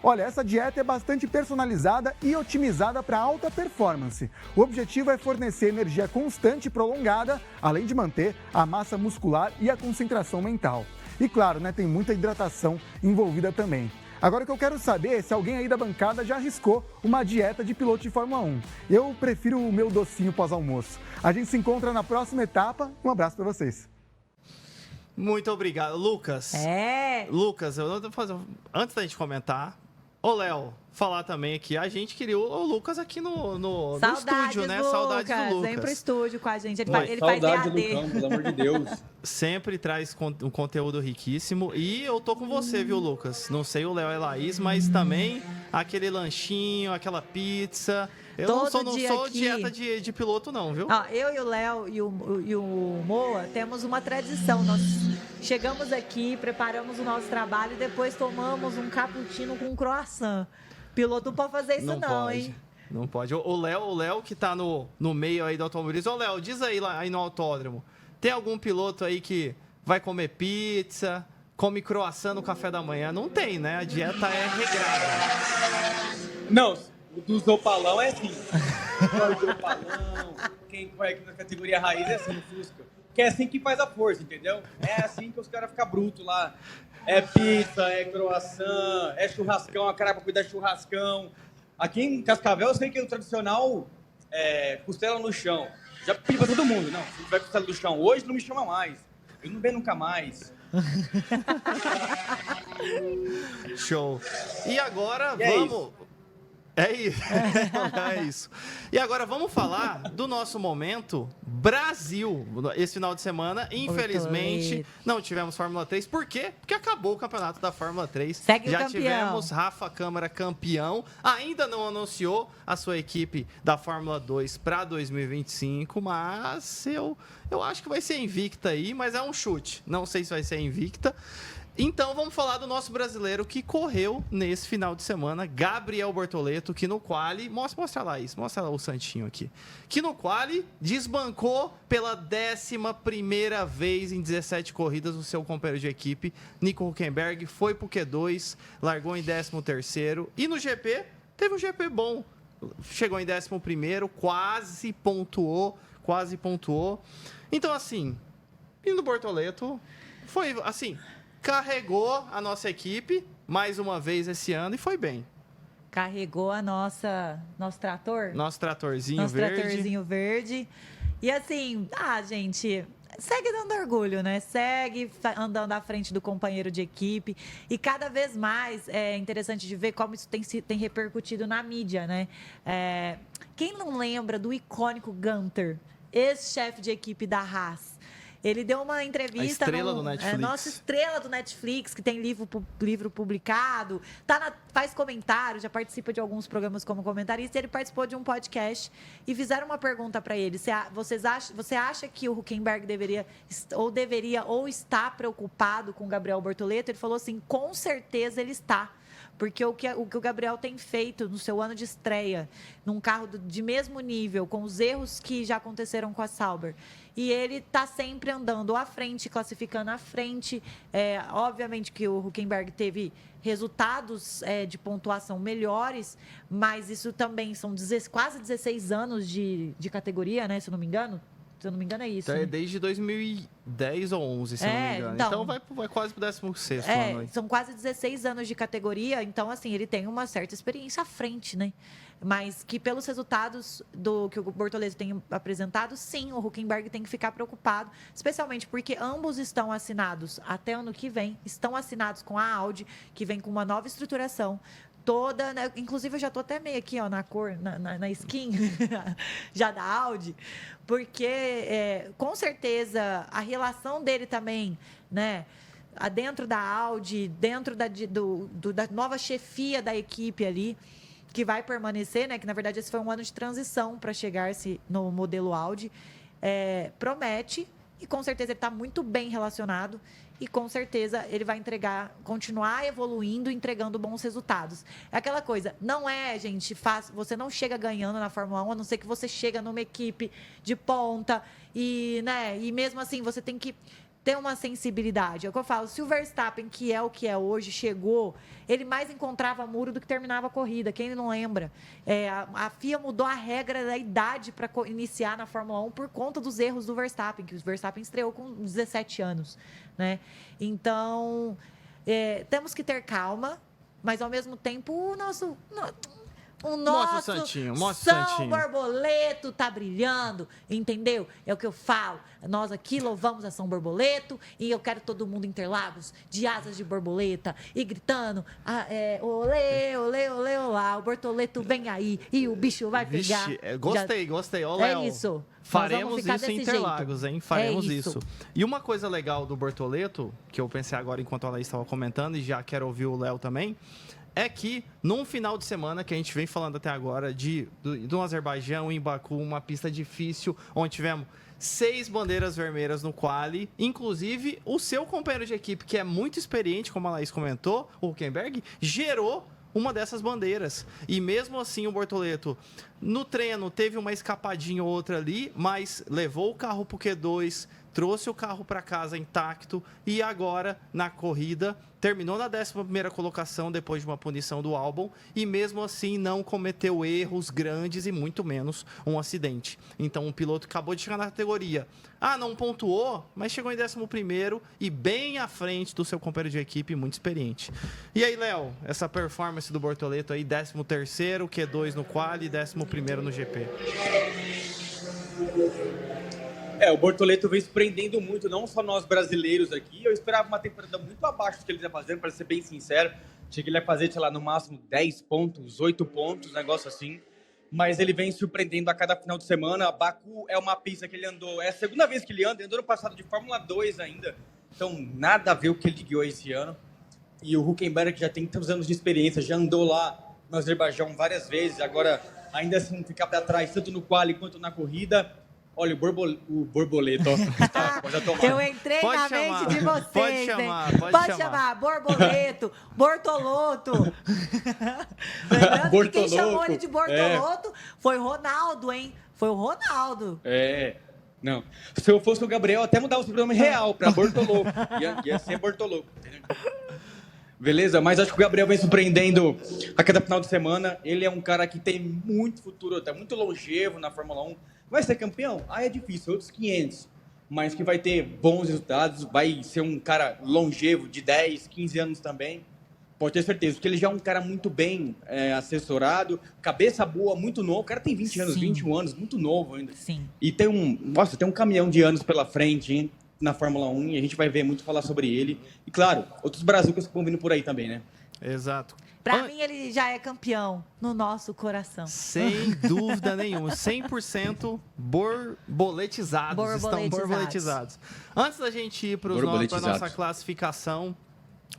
Speaker 7: Olha, essa dieta é bastante personalizada e otimizada para alta performance. O objetivo é fornecer energia constante e prolongada, além de manter a massa muscular e a concentração mental. E claro, né, tem muita hidratação envolvida também. Agora o que eu quero saber é se alguém aí da bancada já arriscou uma dieta de piloto de Fórmula 1. Eu prefiro o meu docinho pós-almoço. A gente se encontra na próxima etapa. Um abraço para vocês.
Speaker 1: Muito obrigado. Lucas. Lucas, eu vou fazer... antes da gente comentar, ô Léo, falar também aqui, a gente queria o Lucas aqui no estúdio, né? Saudades do Lucas.
Speaker 4: Sempre no estúdio com a gente, ele faz
Speaker 2: Saudade
Speaker 4: EAD.
Speaker 2: do Lucão, pelo amor de Deus.
Speaker 1: Sempre traz um conteúdo riquíssimo. E eu tô com você, viu, Lucas? Não sei o Léo e a Laís, mas também aquele lanchinho, aquela pizza. Eu não sou dieta de piloto, não, viu?
Speaker 4: Ó, eu e o Léo e o Moa temos uma tradição. Nós chegamos aqui, preparamos o nosso trabalho e depois tomamos um cappuccino com croissant. Piloto não pode fazer isso, não, hein?
Speaker 1: Não pode. O Léo que tá no meio aí do automobilismo. Ô, Léo, diz aí no autódromo. Tem algum piloto aí que vai comer pizza, come croissant no café da manhã? Não tem, né? A dieta é regrada.
Speaker 2: Não, o dos opalão é assim. O do opalão, quem vai aqui na categoria raiz é assim, no Fusca. Que é assim que faz a força, entendeu? É assim que os caras ficam brutos lá. É pizza, é croissant, é churrascão, a cara pra cuidar de churrascão. Aqui em Cascavel eu sei que o tradicional é costela no chão. Já pedi pra todo mundo. Não, se tiver costela no chão hoje, não me chama mais. Eu não venho nunca mais.
Speaker 1: Show. E agora vamos... É isso. É isso. E agora vamos falar do nosso momento Brasil. Esse final de semana, infelizmente, não tivemos Fórmula 3. Por quê? Porque acabou o campeonato da Fórmula 3.
Speaker 4: Segue
Speaker 1: Já
Speaker 4: o campeão.
Speaker 1: tivemos Rafa Câmara campeão. Ainda não anunciou a sua equipe da Fórmula 2 para 2025, mas eu acho que vai ser invicta aí, mas é um chute. Não sei se vai ser invicta. Então, vamos falar do nosso brasileiro que correu nesse final de semana, Gabriel Bortoleto, que no quali... Mostra lá isso, mostra lá o santinho aqui. Que no quali desbancou pela 11ª vez em 17 corridas o seu companheiro de equipe, Nico Hülkenberg, foi pro Q2, largou em 13º. E no GP, teve um GP bom. Chegou em 11º, quase pontuou. Então, assim, indo Bortoleto, foi assim... Carregou a nossa equipe mais uma vez esse ano e foi bem.
Speaker 4: Carregou nosso trator?
Speaker 1: Nosso tratorzinho verde.
Speaker 4: E assim, gente, segue dando orgulho, né? Segue andando à frente do companheiro de equipe. E cada vez mais é interessante de ver como isso tem repercutido na mídia, né? Quem não lembra do icônico Gunter, ex-chefe de equipe da Haas? Ele deu uma entrevista...
Speaker 1: A estrela do Netflix.
Speaker 4: Nossa estrela do Netflix, que tem livro publicado, faz comentário, já participa de alguns programas como comentarista. Ele participou de um podcast e fizeram uma pergunta para ele. Você acha que o Hülkenberg deveria ou está preocupado com o Gabriel Bortoleto? Ele falou assim, com certeza ele está. Porque o que o Gabriel tem feito no seu ano de estreia, num carro de mesmo nível, com os erros que já aconteceram com a Sauber. E ele está sempre andando à frente, classificando à frente. Obviamente que o Hülkenberg teve resultados de pontuação melhores, mas isso também são quase 16 anos de categoria, né? Se eu não me engano. Se eu não me engano, é isso.
Speaker 1: Então,
Speaker 4: né?
Speaker 1: desde 2010 ou 11, se eu não me engano. Então vai quase pro 16º ano aí.
Speaker 4: São quase 16 anos de categoria, então, assim, ele tem uma certa experiência à frente, né? Mas que pelos resultados que o Bortoleto tem apresentado, sim, o Hülkenberg tem que ficar preocupado, especialmente porque ambos estão assinados até ano que vem, estão assinados com a Audi, que vem com uma nova estruturação. Toda, né? Inclusive eu já tô até meio aqui, ó, na cor, na skin já da Audi, porque com certeza a relação dele também, né, dentro da Audi, dentro da nova chefia da equipe ali, que vai permanecer, né, que na verdade esse foi um ano de transição para chegar-se no modelo Audi, promete, e com certeza ele está muito bem relacionado. E com certeza ele vai continuar evoluindo, entregando bons resultados. É aquela coisa, não é, gente, fácil. Você não chega ganhando na Fórmula 1, a não ser que você chega numa equipe de ponta. E mesmo assim, você tem que ter uma sensibilidade. É o que eu falo, se o Verstappen, que é o que é hoje, chegou, ele mais encontrava muro do que terminava a corrida. Quem não lembra? A FIA mudou a regra da idade para iniciar na Fórmula 1 por conta dos erros do Verstappen, que o Verstappen estreou com 17 anos, né? Então, temos que ter calma, mas ao mesmo tempo o nosso
Speaker 1: Santinho,
Speaker 4: São
Speaker 1: Santinho.
Speaker 4: Borboleto tá brilhando, entendeu? É o que eu falo. Nós aqui louvamos a São Borboleto e eu quero todo mundo em Interlagos de asas de borboleta e gritando: olê, olê, olê, olá, o Bortoleto vem aí e o bicho vai pegar.
Speaker 1: Vixe, gostei. Ô,
Speaker 4: É
Speaker 1: Léo,
Speaker 4: isso.
Speaker 1: Faremos
Speaker 4: Nós vamos ficar
Speaker 1: isso em
Speaker 4: desse
Speaker 1: Interlagos,
Speaker 4: jeito.
Speaker 1: hein? Faremos
Speaker 4: É
Speaker 1: isso. E uma coisa legal do Bortoleto, que eu pensei agora enquanto a Laís estava comentando, e já quero ouvir o Léo também, é que num final de semana que a gente vem falando até agora do Azerbaijão, em Baku, uma pista difícil, onde tivemos 6 bandeiras vermelhas no quali, inclusive o seu companheiro de equipe, que é muito experiente, como a Laís comentou, o Hülkenberg, gerou uma dessas bandeiras. E mesmo assim o Bortoleto, no treino, teve uma escapadinha ou outra ali, mas levou o carro pro Q2, trouxe o carro para casa intacto e agora, na corrida, terminou na 11ª colocação depois de uma punição do Albon e mesmo assim não cometeu erros grandes e muito menos um acidente. Então o piloto acabou de chegar na categoria. Não pontuou, mas chegou em 11º e bem à frente do seu companheiro de equipe, muito experiente. E aí, Léo, essa performance do Bortoleto aí, 13º, Q2 no quali e 11º no GP.
Speaker 2: O Bortoleto vem surpreendendo muito, não só nós brasileiros aqui. Eu esperava uma temporada muito abaixo do que ele ia fazendo, para ser bem sincero. Achei que ele ia fazer, sei lá, no máximo 10 pontos, 8 pontos, um negócio assim. Mas ele vem surpreendendo a cada final de semana. Baku é uma pista que ele andou, é a segunda vez que ele andou no passado de Fórmula 2 ainda. Então, nada a ver o que ele guiou esse ano. E o Hülkenberg já tem tantos anos de experiência, já andou lá no Azerbaijão várias vezes. Agora, ainda assim, ficar para trás, tanto no quali quanto na corrida. Olha, o Borboleto, ó. Tá, já tô mal.
Speaker 4: Eu entrei na mente de vocês,
Speaker 1: pode chamar,
Speaker 4: hein?
Speaker 1: pode chamar.
Speaker 4: Borboleto, Bortoloto. Lembrando que quem chamou ele de Bortoloto foi o Ronaldo, hein? Foi o Ronaldo.
Speaker 2: Não. Se eu fosse o Gabriel, até mudava o sobrenome real pra Bortoloto. Ia ser Bortoloto, entendeu? Beleza? Mas acho que o Gabriel vem surpreendendo a cada final de semana. Ele é um cara que tem muito futuro, tá muito longevo na Fórmula 1. Vai ser campeão? É difícil, outros 500. Mas que vai ter bons resultados, vai ser um cara longevo, de 10, 15 anos também. Pode ter certeza, porque ele já é um cara muito bem assessorado, cabeça boa, muito novo. O cara tem 20 anos, 21 anos, muito novo ainda.
Speaker 4: Sim.
Speaker 2: E tem um caminhão de anos pela frente, hein, na Fórmula 1, e a gente vai ver muito falar sobre ele. E, claro, outros brazucas que estão vindo por aí também, né?
Speaker 1: Exato.
Speaker 4: Pra mim, ele já é campeão no nosso coração.
Speaker 1: Sem dúvida nenhuma. 100% borboletizados. Estão borboletizados. Antes da gente ir para a nossa classificação,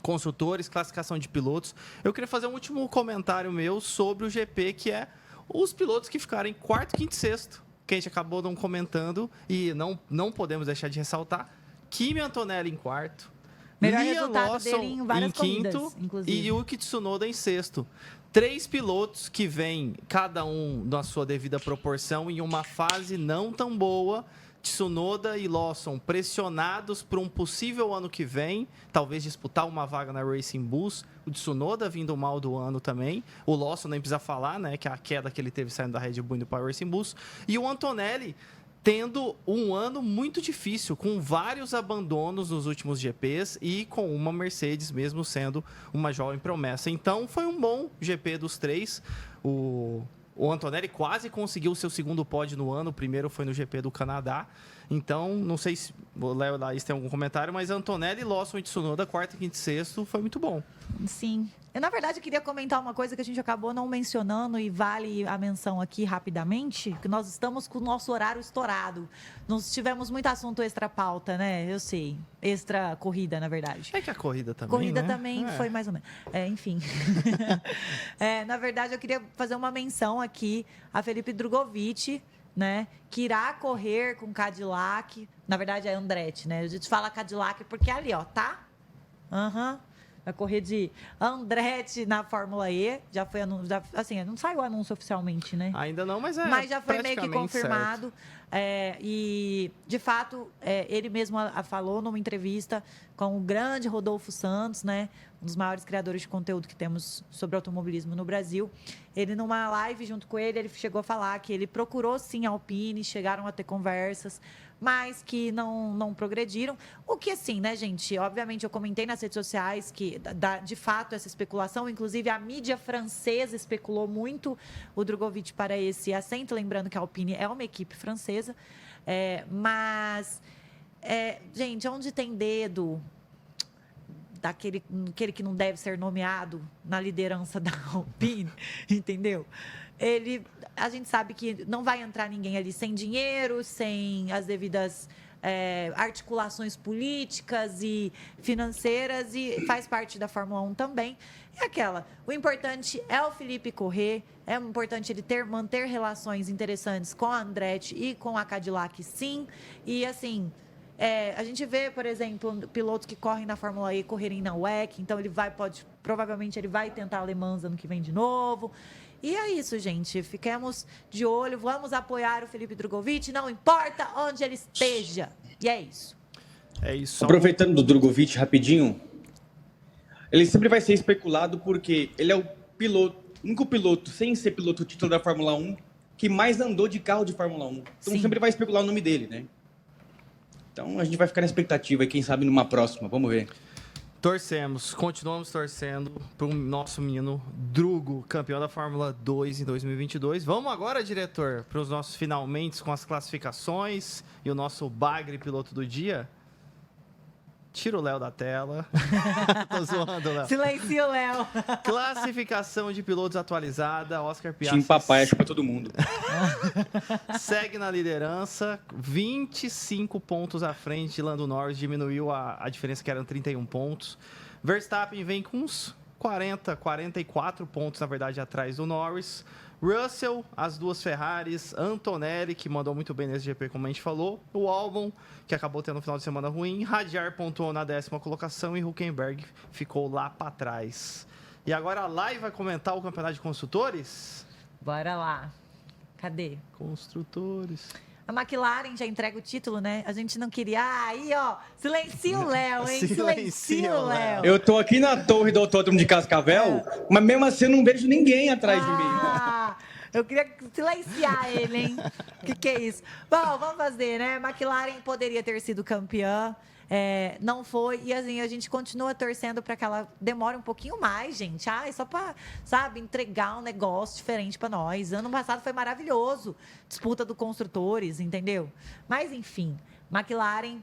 Speaker 1: construtores, classificação de pilotos, eu queria fazer um último comentário meu sobre o GP, que é os pilotos que ficaram em quarto, quinto e sexto, que a gente acabou não comentando e não podemos deixar de ressaltar. Kimi Antonelli em quarto.
Speaker 4: Melhor
Speaker 1: Liam
Speaker 4: resultado
Speaker 1: Lawson
Speaker 4: dele em várias
Speaker 1: quinto
Speaker 4: corridas, inclusive.
Speaker 1: e Yuki Tsunoda em sexto. 3 pilotos que vêm, cada um na sua devida proporção, em uma fase não tão boa. Tsunoda e Lawson pressionados por um possível ano que vem, talvez disputar uma vaga na Racing Bulls. O Tsunoda vindo mal do ano também. O Lawson nem precisa falar, né, que é a queda que ele teve saindo da Red Bull indo para a Racing Bulls. E o Antonelli tendo um ano muito difícil, com vários abandonos nos últimos GPs e com uma Mercedes mesmo sendo uma jovem promessa. Então, foi um bom GP dos 3. O Antonelli quase conseguiu o seu segundo pódio no ano, o primeiro foi no GP do Canadá. Então, não sei se o Léo e Laís tem algum comentário, mas Antonelli, Lawson e Tsunoda, quarto, quinto e sexto, foi muito bom.
Speaker 4: Sim. Eu, na verdade, queria comentar uma coisa que a gente acabou não mencionando e vale a menção aqui rapidamente, que nós estamos com o nosso horário estourado. Nós tivemos muito assunto extra pauta, né? Eu sei. Extra corrida, na verdade.
Speaker 1: É que a corrida também,
Speaker 4: Corrida
Speaker 1: né?
Speaker 4: também foi mais ou menos. Enfim. Na verdade, eu queria fazer uma menção aqui a Felipe Drogovic, né? Que irá correr com Cadillac. Na verdade, é Andretti, né? A gente fala Cadillac porque é ali, ó, tá? Vai correr de Andretti na Fórmula E. Já foi anunciado. Assim, não saiu o anúncio oficialmente, né?
Speaker 1: Ainda não, mas
Speaker 4: já foi meio que confirmado. E, de fato, ele mesmo falou numa entrevista com o grande Rodolfo Santos, né? Um dos maiores criadores de conteúdo que temos sobre automobilismo no Brasil. Ele, numa live junto com ele chegou a falar que ele procurou, sim, a Alpine, chegaram a ter conversas, mas que não progrediram. O que, assim, né, gente? Obviamente, eu comentei nas redes sociais que, de fato, essa especulação, inclusive a mídia francesa especulou muito o Drogovic para esse assento, lembrando que a Alpine é uma equipe francesa. Gente, onde tem dedo daquele que não deve ser nomeado na liderança da Alpine, entendeu? A gente sabe que não vai entrar ninguém ali sem dinheiro, sem as devidas articulações políticas e financeiras, e faz parte da Fórmula 1 também. O importante é o Felipe correr, é importante ele manter relações interessantes com a Andretti e com a Cadillac, sim, e assim... a gente vê, por exemplo, pilotos que correm na Fórmula E correrem na WEC, então provavelmente ele vai tentar a Le Mans ano que vem de novo. E é isso, gente. Fiquemos de olho, vamos apoiar o Felipe Drogovic, não importa onde ele esteja. E é isso.
Speaker 1: É isso.
Speaker 2: Aproveitando do Drogovic rapidinho, ele sempre vai ser especulado porque ele é o único piloto, sem ser piloto título da Fórmula 1, que mais andou de carro de Fórmula 1. Então sempre vai especular o nome dele, né? Então, a gente vai ficar na expectativa e quem sabe numa próxima. Vamos ver.
Speaker 1: Continuamos torcendo para o nosso menino Drugo, campeão da Fórmula 2 em 2022. Vamos agora, diretor, para os nossos finalmente com as classificações e o nosso bagre piloto do dia? Tira o Léo da tela. Tô zoando, Léo.
Speaker 4: Silencia o Léo.
Speaker 1: Classificação de pilotos atualizada. Oscar Piastri.
Speaker 2: Time papai, acho para todo mundo.
Speaker 1: Segue na liderança. 25 pontos à frente de Lando Norris. Diminuiu a diferença, que eram 31 pontos. Verstappen vem com uns 44 pontos, na verdade, atrás do Norris. Russell, as duas Ferraris, Antonelli, que mandou muito bem nesse GP, como a gente falou, o Albon, que acabou tendo um final de semana ruim, Hadjar pontuou na 10ª colocação e Hülkenberg ficou lá para trás. E agora a Lai vai comentar o campeonato de construtores?
Speaker 4: Bora lá. Cadê?
Speaker 1: Construtores.
Speaker 4: A McLaren já entrega o título, né? A gente não queria. Aí, ó, silencia o Léo, hein? Silencia o Léo.
Speaker 2: Eu tô aqui na torre do Autódromo de Cascavel, mas mesmo assim eu não vejo ninguém atrás de mim.
Speaker 4: Eu queria silenciar ele, hein? O que é isso? Bom, vamos fazer, né? McLaren poderia ter sido campeã. Não foi, e assim, a gente continua torcendo para que ela demore um pouquinho mais, gente. Só para, sabe, entregar um negócio diferente para nós. Ano passado foi maravilhoso, disputa do construtores, entendeu? Mas, enfim, McLaren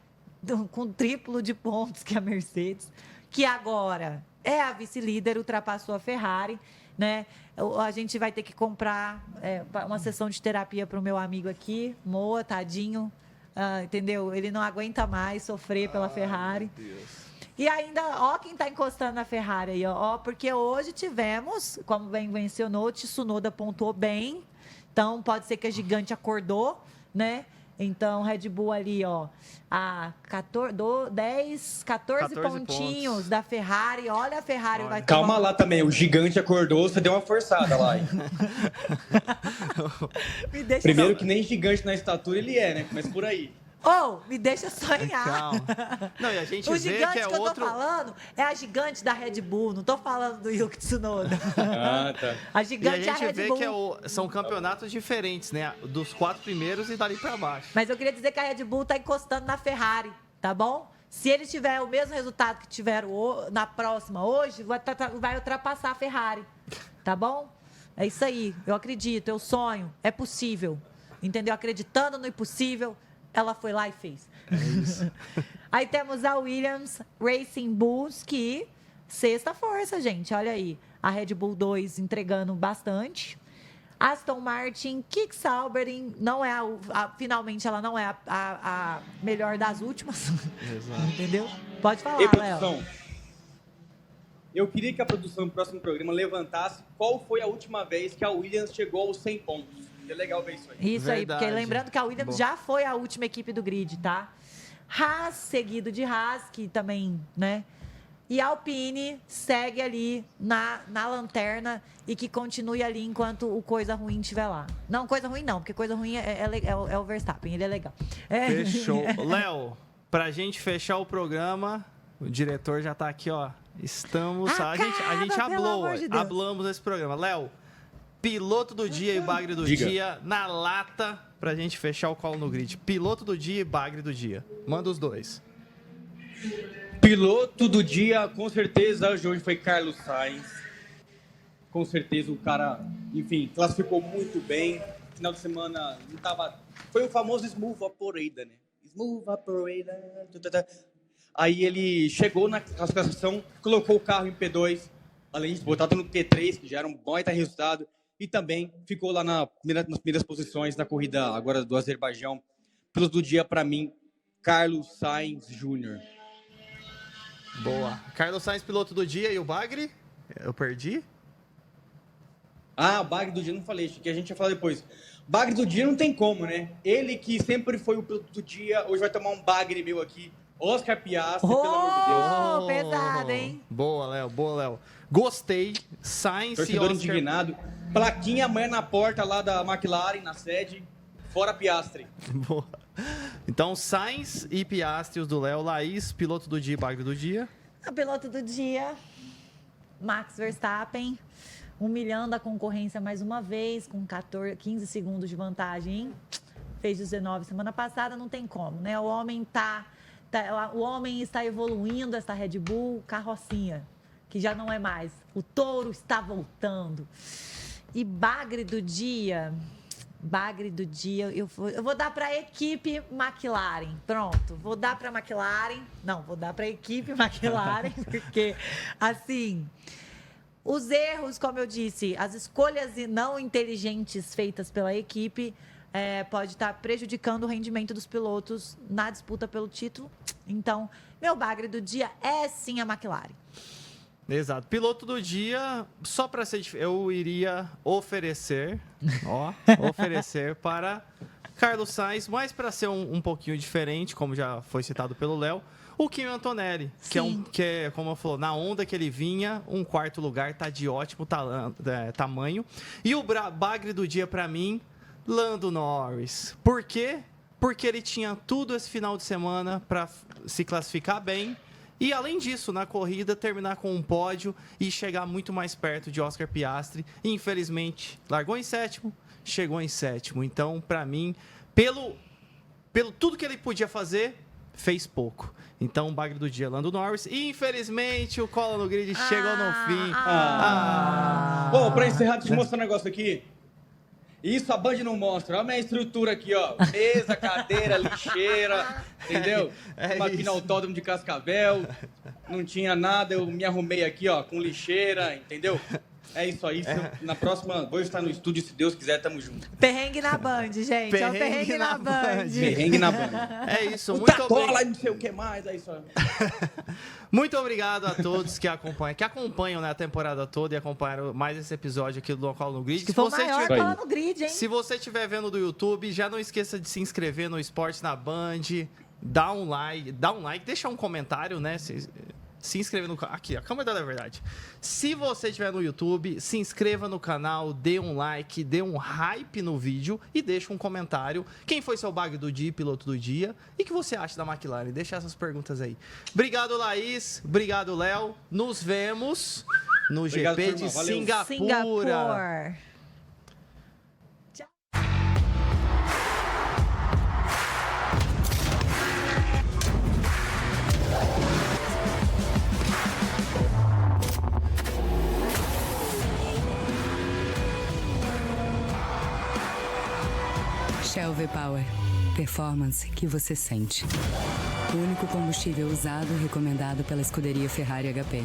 Speaker 4: com triplo de pontos que a Mercedes, que agora é a vice-líder, ultrapassou a Ferrari, né? A gente vai ter que comprar uma sessão de terapia para o meu amigo aqui, Moa, tadinho. Entendeu? Ele não aguenta mais sofrer pela Ferrari. E ainda, ó, quem tá encostando na Ferrari aí, ó, porque hoje tivemos, como bem mencionou, o Tsunoda pontuou bem. Então, pode ser que a gigante acordou, né? Então, Red Bull ali, ó, a 14 pontinhos pontos da Ferrari. Olha, a Ferrari vai...
Speaker 2: Calma lá também, o gigante acordou, você deu uma forçada lá. Primeiro que nem gigante na estatura ele é, né? Mas por aí.
Speaker 4: Me deixa sonhar.
Speaker 1: Calma. Não, e a gente
Speaker 4: o
Speaker 1: vê
Speaker 4: gigante
Speaker 1: que é
Speaker 4: que eu
Speaker 1: outro...
Speaker 4: tô falando é a gigante da Red Bull, não tô falando do Yuki Tsunoda.
Speaker 2: Tá.
Speaker 4: A gigante
Speaker 1: e a gente
Speaker 4: é a Red
Speaker 1: vê
Speaker 4: Bull.
Speaker 1: que são campeonatos diferentes, né? Dos 4 primeiros e dali pra baixo.
Speaker 4: Mas eu queria dizer que a Red Bull tá encostando na Ferrari, tá bom? Se eles tiverem o mesmo resultado que tiveram na próxima hoje, vai ultrapassar a Ferrari, tá bom? É isso aí, eu acredito, eu sonho, é possível, entendeu? Acreditando no impossível, ela foi lá e fez.
Speaker 1: É isso.
Speaker 4: Aí temos a Williams Racing Bulls, que sexta força, gente, olha aí. A Red Bull 2 entregando bastante. Aston Martin, Kik Sauber, não é finalmente ela não é a melhor das últimas.
Speaker 1: Exato.
Speaker 4: Entendeu? Pode falar,
Speaker 2: produção,
Speaker 4: Léo.
Speaker 2: eu queria que a produção do próximo programa levantasse qual foi a última vez que a Williams chegou aos 100 pontos. É legal ver isso aí.
Speaker 4: Isso aí, porque lembrando que a Williams já foi a última equipe do grid, tá? Haas, seguido de Haas, que também, né? E a Alpine segue ali na lanterna e que continue ali enquanto o coisa ruim estiver lá. Não, coisa ruim não, porque coisa ruim é o Verstappen, ele é legal.
Speaker 1: Fechou. Léo, pra gente fechar o programa, o diretor já tá aqui, ó. Estamos. A gente
Speaker 4: pelo amor de Deus.
Speaker 1: hablamos nesse programa. Léo, piloto do dia e bagre do
Speaker 2: Diga.
Speaker 1: dia na lata pra gente fechar o colo no grid. Piloto do dia e bagre do dia. Manda os dois.
Speaker 2: Piloto do dia, com certeza, hoje foi Carlos Sainz. Com certeza o cara, enfim, classificou muito bem. Final de semana não tava... Foi o famoso Smooth Operator, né? Smooth Operator. Aí ele chegou na classificação, colocou o carro em P2, além de botar no P3, que já era um baita resultado, e também ficou lá nas primeiras posições na corrida agora do Azerbaijão. Piloto do dia, para mim, Carlos Sainz Jr.
Speaker 1: Boa. Carlos Sainz, piloto do dia e o bagre? Eu perdi?
Speaker 2: Ah, o bagre do dia não falei, que a gente ia falar depois. Bagre do dia não tem como, né? Ele que sempre foi o piloto do dia, hoje vai tomar um bagre meu aqui. Oscar Piastri, pelo amor de Deus.
Speaker 4: Oh, pesado, hein?
Speaker 1: Boa, Léo. Boa, Léo. Gostei. Sainz e
Speaker 2: Torcedor
Speaker 1: Oscar...
Speaker 2: indignado. Plaquinha amanhã na porta lá da McLaren, na sede. Fora Piastri.
Speaker 1: Boa. Então, Sainz e Piastri, os do Léo. Laís, piloto do dia e bagre do dia.
Speaker 4: A piloto do dia, Max Verstappen, humilhando a concorrência mais uma vez, com 15 segundos de vantagem, hein? Fez 19 semana passada, não tem como, né? O homem está evoluindo, essa Red Bull carrocinha, que já não é mais. O touro está voltando. E bagre do dia, eu vou dar para a equipe McLaren. Pronto, vou dar para a McLaren. Não, vou dar para a equipe McLaren, porque, assim, os erros, como eu disse, as escolhas não inteligentes feitas pela equipe pode estar prejudicando o rendimento dos pilotos na disputa pelo título. Então, meu bagre do dia é sim a McLaren.
Speaker 1: Exato. Piloto do dia, só para ser... Eu iria oferecer para Carlos Sainz, mas para ser um pouquinho diferente, como já foi citado pelo Léo, o Kimi Antonelli, que é, como eu falou, na onda que ele vinha, um quarto lugar, tá de ótimo tamanho. E o bagre do dia para mim, Lando Norris. Por quê? Porque ele tinha tudo esse final de semana para se classificar bem. E, além disso, na corrida, terminar com um pódio e chegar muito mais perto de Oscar Piastri. E, infelizmente, largou em sétimo, chegou em sétimo. Então, para mim, pelo tudo que ele podia fazer, fez pouco. Então, o bagre do dia, Lando Norris. E, infelizmente, o Cola no Grid chegou no fim.
Speaker 2: Bom, para encerrar, deixa eu mostrar um negócio aqui. Isso a Band não mostra. Olha a minha estrutura aqui, ó. Mesa, cadeira, lixeira, entendeu? Uma aqui no autódromo de Cascavel. Não tinha nada, eu me arrumei aqui, ó, com lixeira, entendeu? É isso aí. Na próxima, vou estar no estúdio, se Deus quiser, tamo junto.
Speaker 4: Perrengue na Band, gente. É o perrengue na Band.
Speaker 2: Perrengue na Band.
Speaker 1: É isso,
Speaker 2: muito obrigado. Não sei o que mais, é isso aí.
Speaker 1: Muito obrigado a todos que acompanham, né, a temporada toda e acompanharam mais esse episódio aqui do Cola no Grid.
Speaker 4: Que foi o maior Cola no Grid, hein?
Speaker 1: Se você estiver vendo do YouTube, já não esqueça de se inscrever no Esporte na Band, dá um like, deixa um comentário, né? Se inscrever no canal. Aqui, a câmera da verdade. Se você estiver no YouTube, se inscreva no canal, dê um like, dê um hype no vídeo e deixa um comentário. Quem foi seu bagre do dia, piloto do dia? E o que você acha da McLaren? Deixa essas perguntas aí. Obrigado, Laís. Obrigado, Léo. Nos vemos no GP de Singapura.
Speaker 6: Shell V-Power. Performance que você sente. O único combustível usado e recomendado pela escuderia Ferrari HP.